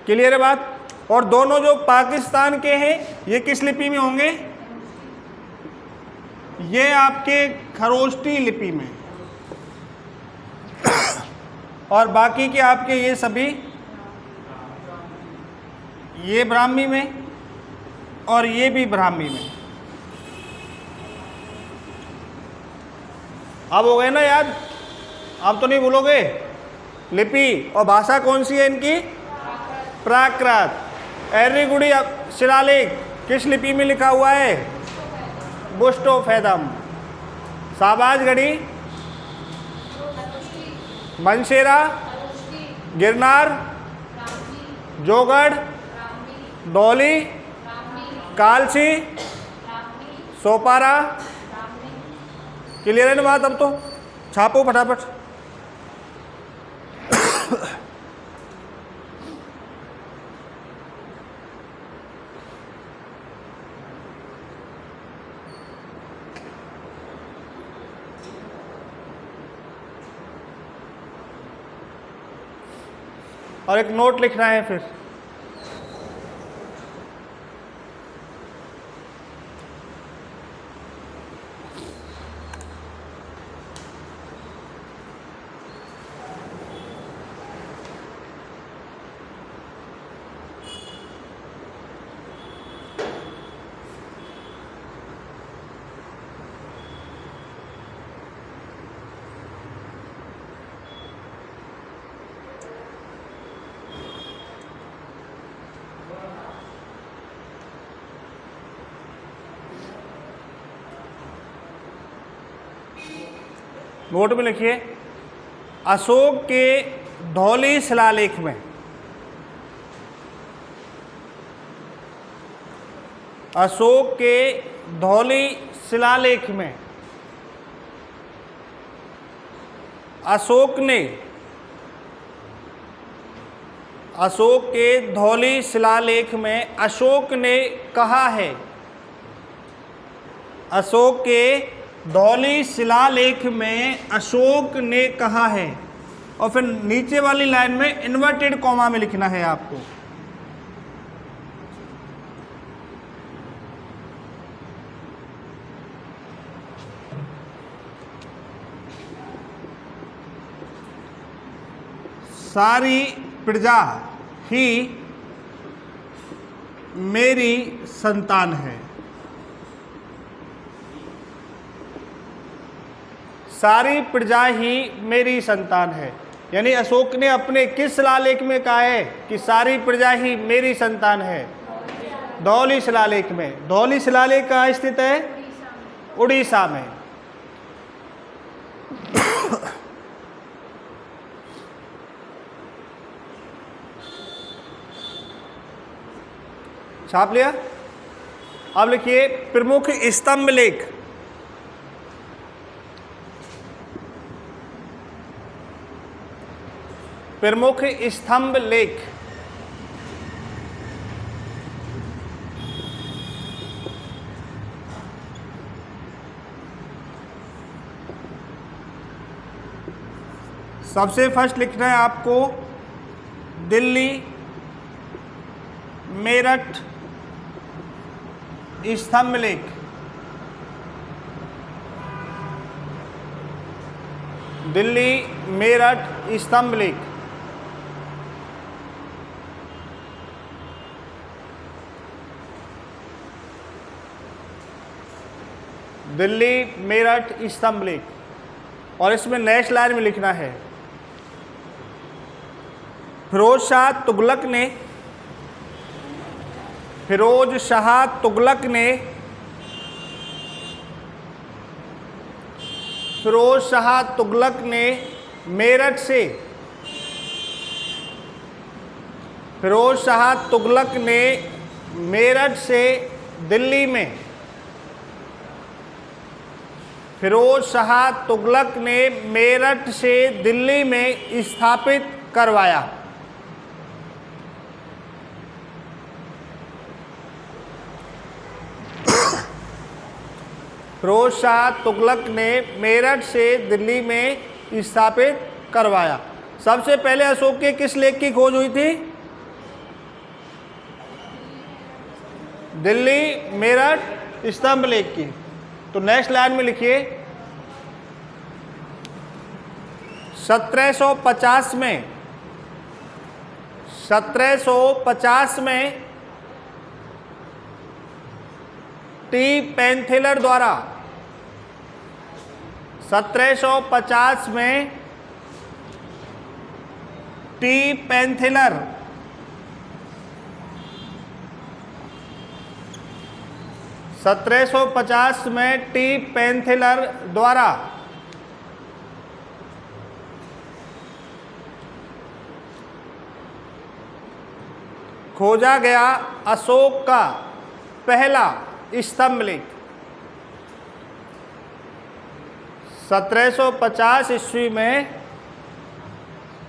क्लियर है बात? और दोनों जो पाकिस्तान के हैं ये किस लिपि में होंगे? ये आपके खरोष्टी लिपि में, और बाकी के आपके ये सभी ये ब्राह्मी में और ये भी ब्राह्मी में। अब हो गए ना याद? अब तो नहीं भूलोगे। लिपि और भाषा कौन सी है इनकी? प्राकृत। एर्रीगुड़ी शिलालेख किस लिपि में लिखा हुआ है? बुस्टोफैदम। शाहबाजगढ़ी, मनसेरा, गिरनार, जोगढ़, धौली, कालसी, सोपारा। क्लियर है ना बात? अब तो छापो फटाफट। और एक नोट लिखना है फिर। नोट में लिखिए, अशोक के धौली शिलालेख में, अशोक के धौली शिलालेख में अशोक के धौली शिलालेख में अशोक ने कहा है, अशोक के धौली शिलालेख में अशोक ने कहा है। और फिर नीचे वाली लाइन में इन्वर्टेड कॉमा में लिखना है आपको। सारी प्रजा ही मेरी संतान है। सारी प्रजा ही मेरी संतान है, यानी अशोक ने अपने किस शिलालेख में कहा है कि सारी प्रजा ही मेरी संतान है? धौली शिलालेख में। धौली शिलालेख कहाँ स्थित है? उड़ीसा में। छाप लिया? अब लिखिए प्रमुख स्तंभ लेख। प्रमुख स्तंभ लेख। सबसे फर्स्ट लिखना है आपको दिल्ली, मेरठ स्तंभ लेख। दिल्ली मेरठ स्तंभ लेख। दिल्ली मेरठ स्तंभ लेख। और इसमें नेक्स्ट लाइन में लिखना है फिरोज शाह तुगलक ने, फिरोज शाह तुगलक ने, फिरोज शाह तुगलक ने मेरठ से, फिरोज शाह तुगलक ने मेरठ से दिल्ली में, फिरोज शाह तुगलक ने मेरठ से दिल्ली में स्थापित करवाया। फिरोज शाह तुगलक ने मेरठ से दिल्ली में स्थापित करवाया। सबसे पहले अशोक के किस लेख की खोज हुई थी? दिल्ली मेरठ स्तंभ लेख की। तो नेक्स्ट लाइन में लिखिए 1750 में, 1750 में टी पेंथिलर द्वारा, 1750 में टी पेंथिलर, 1750 में टी पेंथिलर द्वारा खोजा गया अशोक का पहला स्तंभ लेख। 1750 ईस्वी में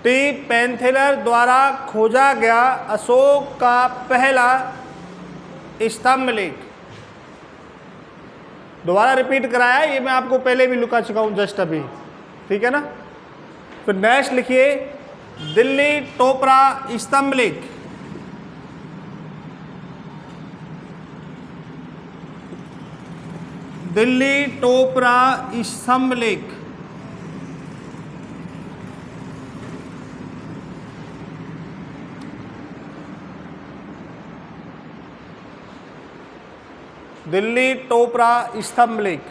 टी पेंथिलर द्वारा खोजा गया अशोक का पहला स्तंभ लेख। दोबारा रिपीट कराया, ये मैं आपको पहले भी लिखा चुका हूँ जस्ट अभी, ठीक है ना। फिर नेक्स्ट लिखिए दिल्ली टोपरा स्तंभ लेख। दिल्ली टोपरा स्तंभ लेख। दिल्ली टोपरा स्तंभ लेख,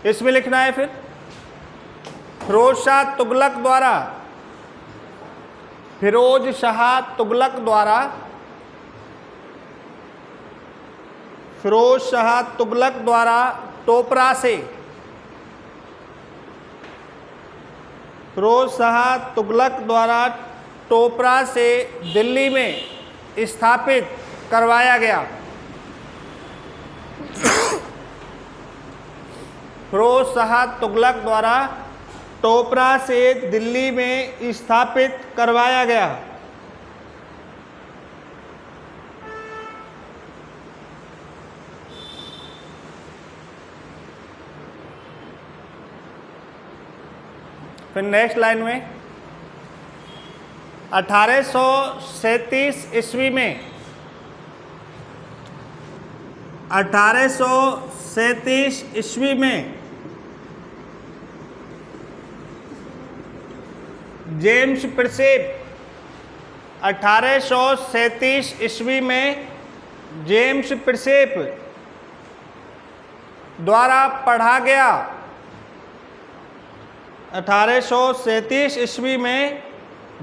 इसमें लिखना है फिर फिरोज शाह तुगलक द्वारा, फिरोज शाह तुगलक द्वारा, फिरोज शाह तुगलक द्वारा टोपरा से, फिरोज शाह तुगलक द्वारा टोपरा से दिल्ली में स्थापित करवाया गया। फिरोज शाह तुगलक द्वारा टोपरा से दिल्ली में स्थापित करवाया गया। फिर नेक्स्ट लाइन में 1837 ईस्वी में 1837 ईस्वी में जेम्स प्रिंसेप 1837 ईस्वी में जेम्स प्रिंसेप द्वारा पढ़ा गया। 1837 ईस्वी में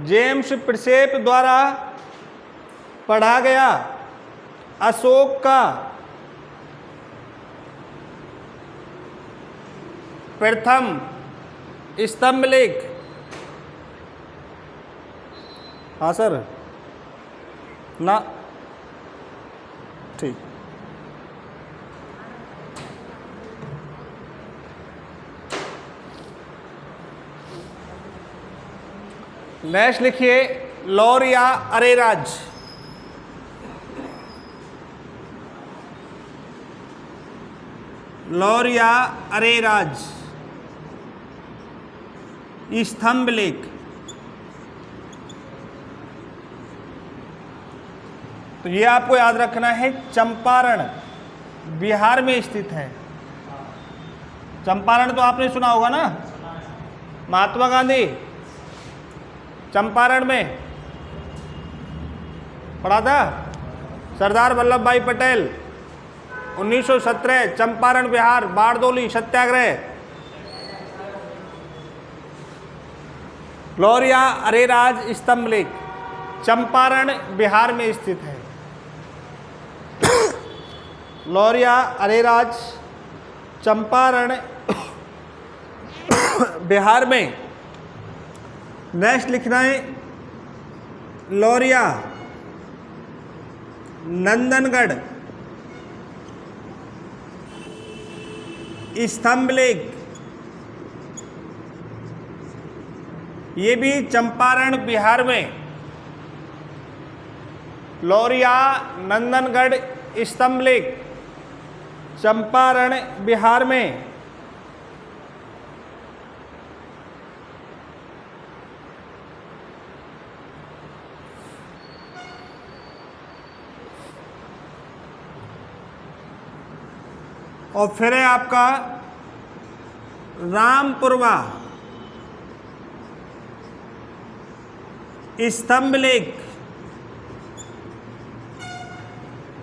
जेम्स प्रिंसेप द्वारा पढ़ा गया अशोक का प्रथम स्तंभ लेख। हाँ सर ना ठीक। नेक्स्ट लिखिए लौरिया अरेराज। लौरिया अरेराज स्तंभ लेख। तो ये आपको याद रखना है, चंपारण बिहार में स्थित है। चंपारण तो आपने सुना होगा ना, महात्मा गांधी चंपारण में पढ़ा था। सरदार वल्लभ भाई पटेल 1917 चंपारण बिहार बारडोली सत्याग्रह। लौरिया अरेराज स्तंभ लेख चंपारण बिहार में स्थित है। लौरिया अरेराज चंपारण बिहार में। नेक्स्ट लिखना है लौरिया नंदनगढ़ स्तंभ लेख। ये भी चंपारण बिहार में। लौरिया नंदनगढ़ स्तंभ लेख चंपारण बिहार में। और फिर है आपका रामपुरवा स्तंभ लेख,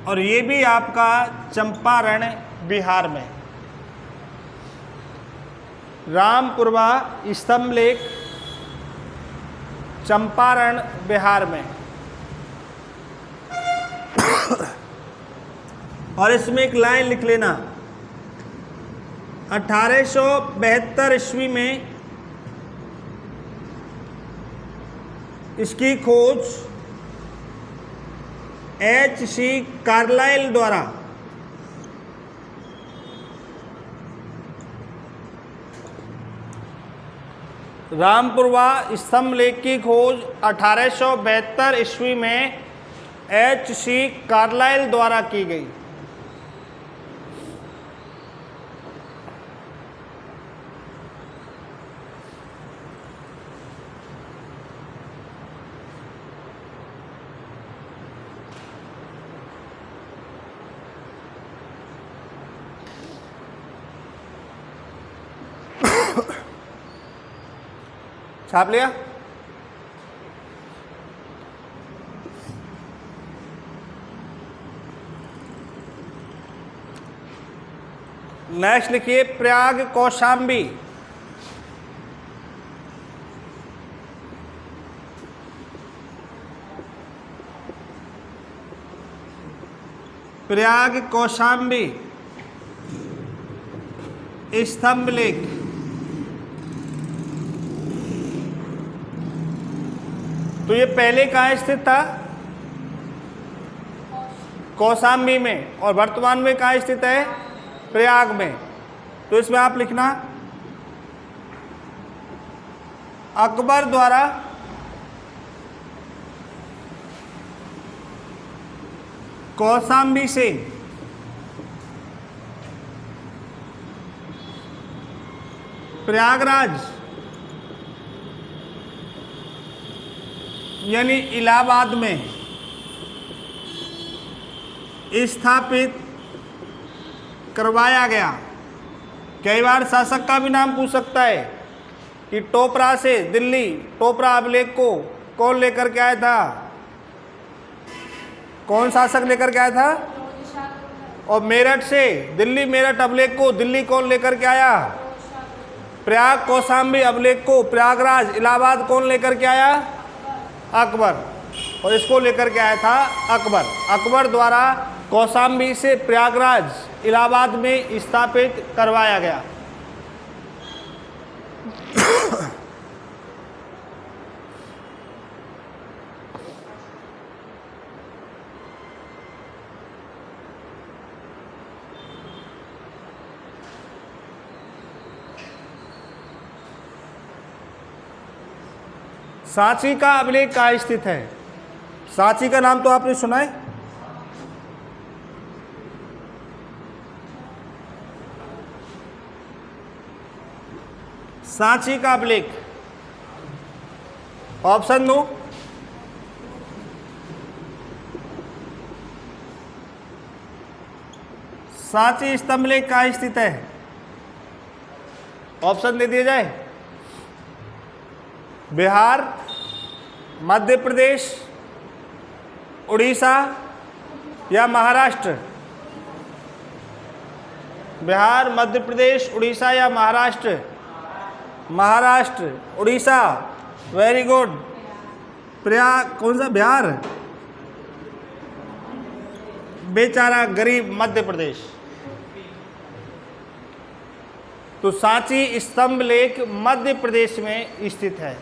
और ये भी आपका चंपारण बिहार में। रामपुरवा स्तंभ लेख चंपारण बिहार में। और इसमें एक लाइन लिख लेना, 1872 ईस्वी में इसकी खोज H.C. कार्लाइल द्वारा रामपुरवा स्तंभ लेख की खोज 1872 ईस्वी में H.C. कार्लाइल द्वारा की गई। छाप लिया? नेक्स्ट लिखिए प्रयाग कौशाम्बी। प्रयाग कौशाम्बी स्तंभ लेख। तो ये पहले कहाँ स्थित था? कौशाम्बी में। और वर्तमान में कहाँ स्थित है? प्रयाग में। तो इसमें आप लिखना अकबर द्वारा कौशाम्बी से प्रयागराज यानी इलाहाबाद में स्थापित करवाया गया। कई बार शासक का भी नाम पूछ सकता है कि टोपरा से दिल्ली, टोपरा अभिलेख को कौन लेकर के आया था, कौन शासक लेकर के आया था? और मेरठ से दिल्ली मेरठ अभिलेख को दिल्ली कौन लेकर के आया? प्रयाग कौशाम्बी अभिलेख को प्रयागराज इलाहाबाद कौन लेकर के आया? अकबर। और इसको लेकर के आया था अकबर। अकबर द्वारा कौशाम्बी से प्रयागराज इलाहाबाद में स्थापित करवाया गया। सांची का अभिलेख कहाँ स्थित है? सांची का नाम तो आपने सुना है। सांची का अभिलेख ऑप्शन दो। सांची स्तंभ लेख कहाँ स्थित है? ऑप्शन दे दिया जाए। बिहार, मध्य प्रदेश, उड़ीसा या महाराष्ट्र? बिहार, मध्य प्रदेश, उड़ीसा या महाराष्ट्र? Maharashtra, Orissa, very good. प्रयाग कौन सा? बिहार, बेचारा गरीब मध्य प्रदेश। तो सांची स्तंभ लेख मध्य प्रदेश में स्थित है।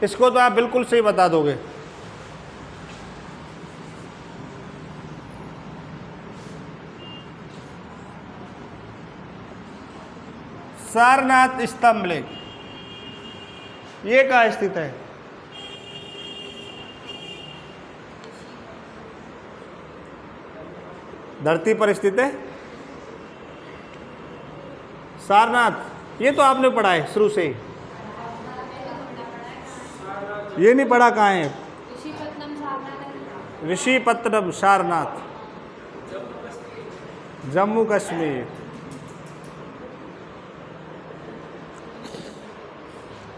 इसको तो आप बिल्कुल सही बता दोगे। सारनाथ स्तंभ लेख ये कहाँ स्थित है? धरती पर स्थित है। सारनाथ ये तो आपने पढ़ा है शुरू से ही। ये नहीं पढ़ा कहाँ है? ऋषिपत्तनम सारनाथ, जम्मू कश्मीर।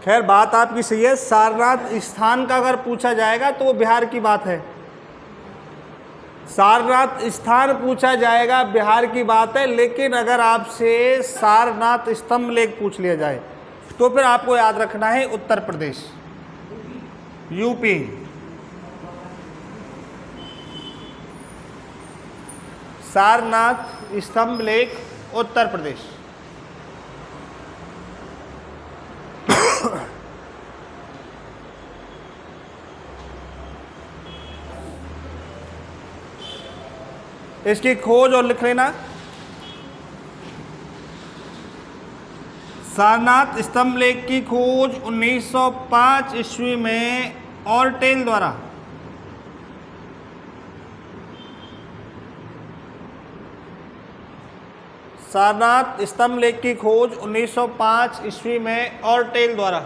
खैर बात आपकी सही है। सारनाथ स्थान का अगर पूछा जाएगा तो वो बिहार की बात है। सारनाथ स्थान पूछा जाएगा बिहार की बात है, लेकिन अगर आपसे सारनाथ स्तंभ लेख पूछ लिया जाए तो फिर आपको याद रखना है उत्तर प्रदेश, यूपी। सारनाथ स्तंभ लेख उत्तर प्रदेश। इसकी खोज और लिख लेना। सारनाथ स्तंभ लेख की खोज 1905 ईस्वी में ऑर्टेल द्वारा सारनाथ स्तंभ लेख की खोज 1905 ईस्वी में ऑर्टेल द्वारा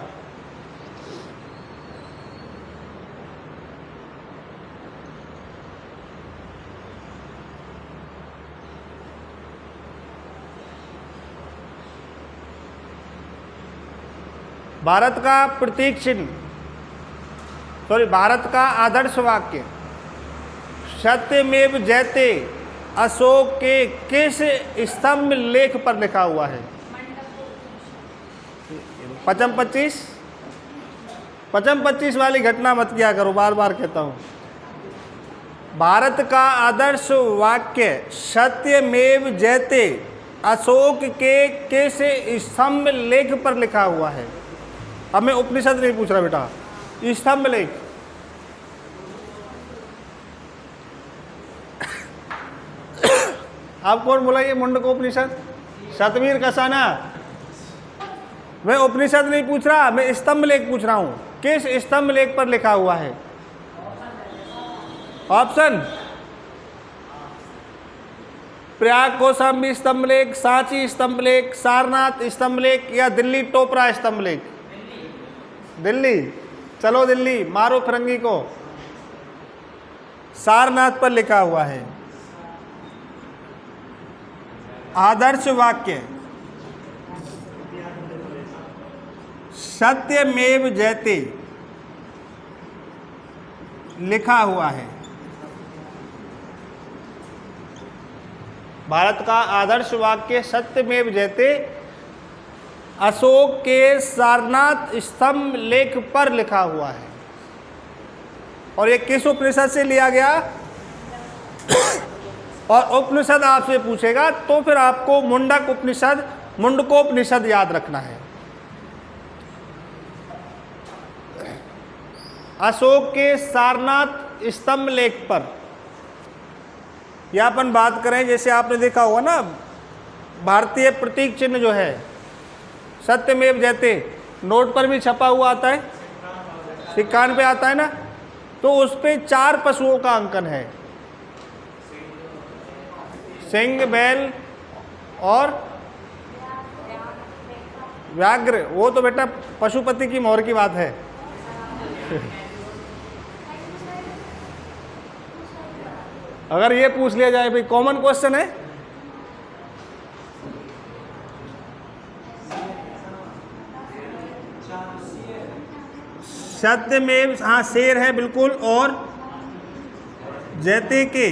भारत का प्रतीक चिन्ह, भारत का आदर्श वाक्य सत्यमेव जयते अशोक के किस स्तंभ लेख पर लिखा हुआ है? 25 वाली घटना मत किया करो, बार बार कहता हूँ। भारत का आदर्श वाक्य सत्यमेव जयते अशोक के किस स्तंभ लेख पर लिखा हुआ है? अब मैं उपनिषद नहीं पूछ रहा बेटा, स्तंभ लेख। आप कौन बोला ये मुंडकोपनिषद? सतवीर कसाना। मैं उपनिषद नहीं पूछ रहा, मैं स्तंभ लेख पूछ रहा हूं। किस स्तंभ लेख पर लिखा हुआ है? ऑप्शन: प्रयाग कौशाम्बी स्तंभ लेख, सांची स्तंभ लेख, सारनाथ स्तंभ लेख या दिल्ली टोपरा स्तंभ लेख? दिल्ली। चलो दिल्ली, मारो फिरंगी को। सारनाथ पर लिखा हुआ है। आदर्श वाक्य: सत्यमेव जयते लिखा हुआ है। भारत का आदर्श वाक्य सत्यमेव जयते अशोक के सारनाथ स्तंभ लेख पर लिखा हुआ है। और ये किस उपनिषद से लिया गया? और उपनिषद आपसे पूछेगा तो फिर आपको मुंडकोपनिषद याद रखना है। अशोक के सारनाथ स्तंभ लेख पर। यह अपन बात करें, जैसे आपने देखा होगा ना, भारतीय प्रतीक चिन्ह जो है सत्यमेव जयते, नोट पर भी छपा हुआ आता है, सिक्कान पे आता है ना, तो उस पे 4 पशुओं का अंकन है। सिंह, बैल और व्याघ्र। वो तो बेटा पशुपति की मोहर की बात है। अगर ये पूछ लिया जाए भाई, कॉमन क्वेश्चन है, सत्यमेव, हाँ शेर है बिल्कुल, और जयते के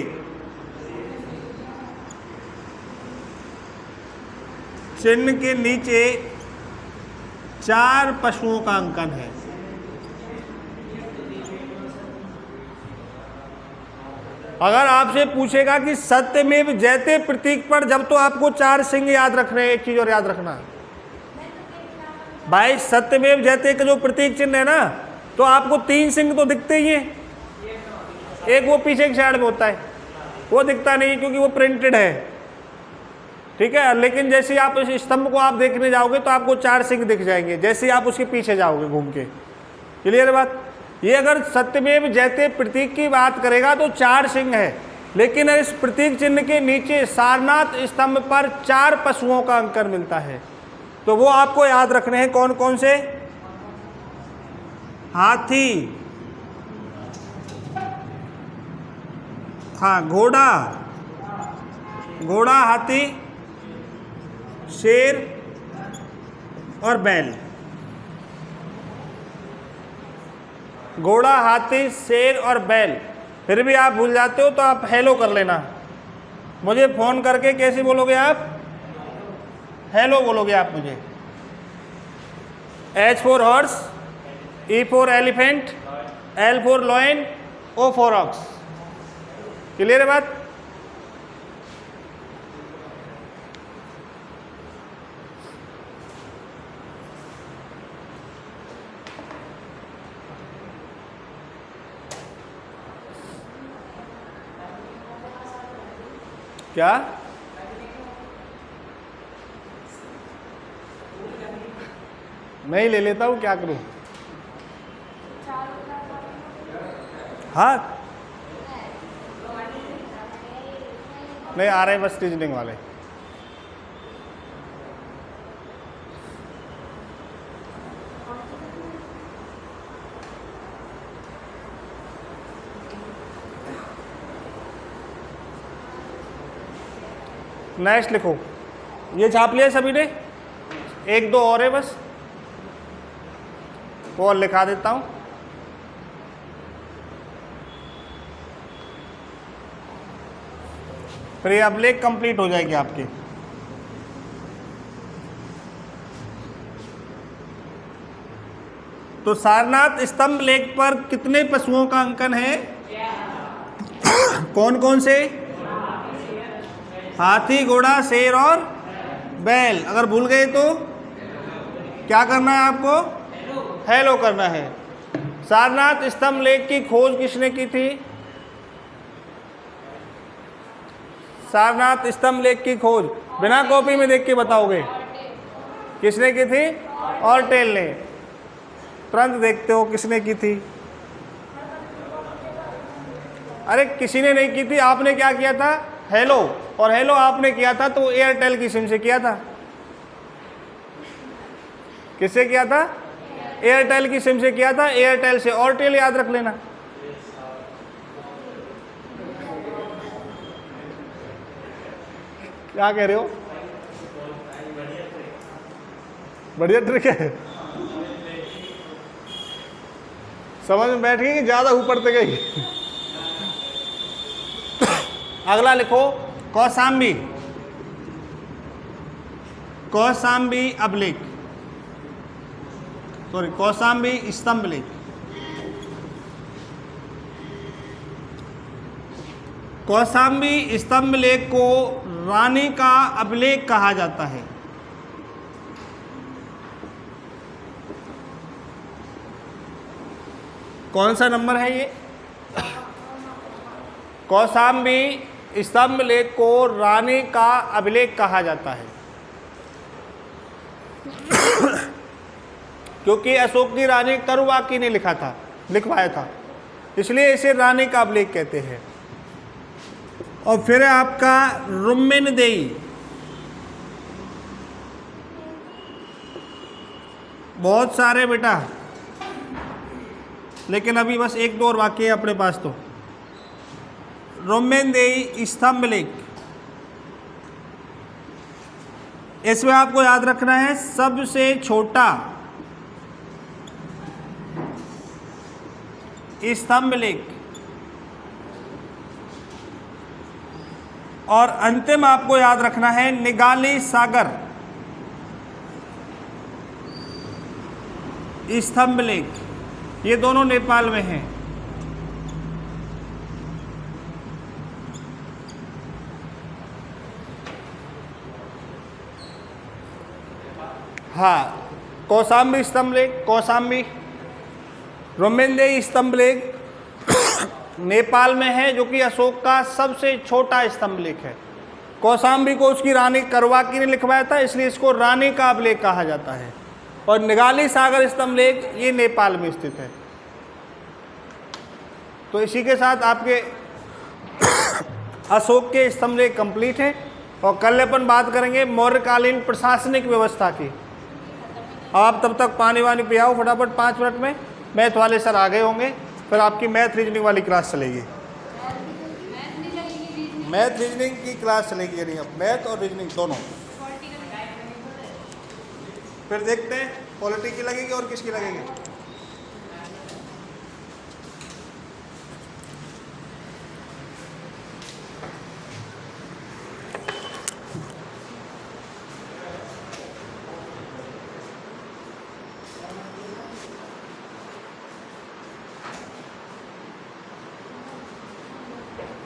चिन्ह के नीचे 4 पशुओं का अंकन है। अगर आपसे पूछेगा कि सत्यमेव जयते प्रतीक पर, जब तो आपको 4 सिंह याद रखने हैं। एक चीज और याद रखना भाई, सत्यमेव जयते का जो प्रतीक चिन्ह है ना, तो आपको 3 सिंह तो दिखते ही हैं। एक वो पीछे की साइड में होता है, वो दिखता नहीं क्योंकि वो प्रिंटेड है, ठीक है। लेकिन जैसे ही आप इस स्तंभ को आप देखने जाओगे तो आपको 4 सिंह दिख जाएंगे, जैसे ही आप उसके पीछे जाओगे घूम के। क्लियर बात? ये अगर सत्यमेव जयते प्रतीक की बात करेगा तो 4 सिंह है, लेकिन इस प्रतीक चिन्ह के नीचे सारनाथ स्तंभ पर 4 पशुओं का अंकन मिलता है। तो वो आपको याद रखने हैं। कौन कौन से? हाथी, हाँ घोड़ा, हाथी, शेर और बैल। घोड़ा, हाथी, शेर और बैल। फिर भी आप भूल जाते हो तो आप हेलो कर लेना, मुझे फोन करके। कैसे बोलोगे आप? हेलो बोलोगे आप मुझे। H for horse, E for elephant, L for lion, O for ox। Clear है बात? क्या? मैं ही ले लेता हूँ, क्या करूँ? हाँ नहीं आ रहे, बस रीजनिंग वाले। नेक्स्ट लिखो। ये छाप लिया सभी ने? 1-2 और है बस, वो और लिखा देता हूं। फिर ये अभिलेख कंप्लीट हो जाएगी आपकी। तो सारनाथ स्तंभ लेख पर कितने पशुओं का अंकन है? कौन कौन से? हाथी, घोड़ा, शेर और बैल। अगर भूल गए तो क्या करना है आपको? हेलो करना है। सारनाथ स्तंभ लेख की खोज किसने की थी? सारनाथ स्तंभ लेख की खोज बिना कॉपी में देख के बताओगे? किसने की थी? ऑर्टेल ने। तुरंत देखते हो किसने की थी? अरे किसी ने नहीं की थी, आपने क्या किया था? हेलो, और हेलो आपने किया था तो एयरटेल की सिम से किया था। किससे किया था? एयरटेल की सिम से किया था, एयरटेल से। ऑर्टेल याद रख लेना। क्या कह रहे हो? बढ़िया ट्रिक है, समझ में बैठ गई कि ज्यादा ऊपर तक गई? अगला लिखो कौसाम्बी। कौसाम्बी अभिलेख, सॉरी कौसाम्बी स्तंभ लेख। कौसाम्बी स्तंभ लेख को रानी का अभिलेख कहा जाता है। कौन सा नंबर है ये? कौसाम्बी स्तंभ लेख को रानी का अभिलेख कहा जाता है क्योंकि अशोक की रानी करुवाकी ने लिखवाया था, इसलिए इसे रानी का अभिलेख कहते हैं। और फिर है आपका रुम्मिनदेई। बहुत सारे बेटा, लेकिन अभी बस एक दो और वाक्य है अपने पास। तो रुम्मिनदेई स्तंभ लेख, इसमें आपको याद रखना है सबसे छोटा स्तंभ लेख, और अंतिम आपको याद रखना है निगाली सागर स्तंभ लेख। ये दोनों नेपाल में हैं। हाँ, कौसाम्बी स्तंभ लेख, कौसाम्बी रुम्मिनदेई स्तंभ लेख नेपाल में है, जो कि अशोक का सबसे छोटा स्तंभ लेख है। कौसाम्बी को उसकी रानी करुवाकी ने लिखवाया था, इसलिए इसको रानी का अभिलेख कहा जाता है। और निगाली सागर स्तंभ लेख ये नेपाल में स्थित है। तो इसी के साथ आपके अशोक के स्तंभ लेख कंप्लीट है। और कल अपन बात करेंगे मौर्यकालीन प्रशासनिक व्यवस्था की। आप तब तक पानी वानी पियाओ फटाफट 5 मिनट में। मैथ वाले सर आ गए होंगे, फिर आपकी मैथ रीजनिंग वाली क्लास चलेगी। मैथ रीजनिंग की क्लास चलेगी, यानी अब मैथ और रीजनिंग दोनों। फिर देखते हैं पॉलिटी की लगेगी और किसकी लगेगी।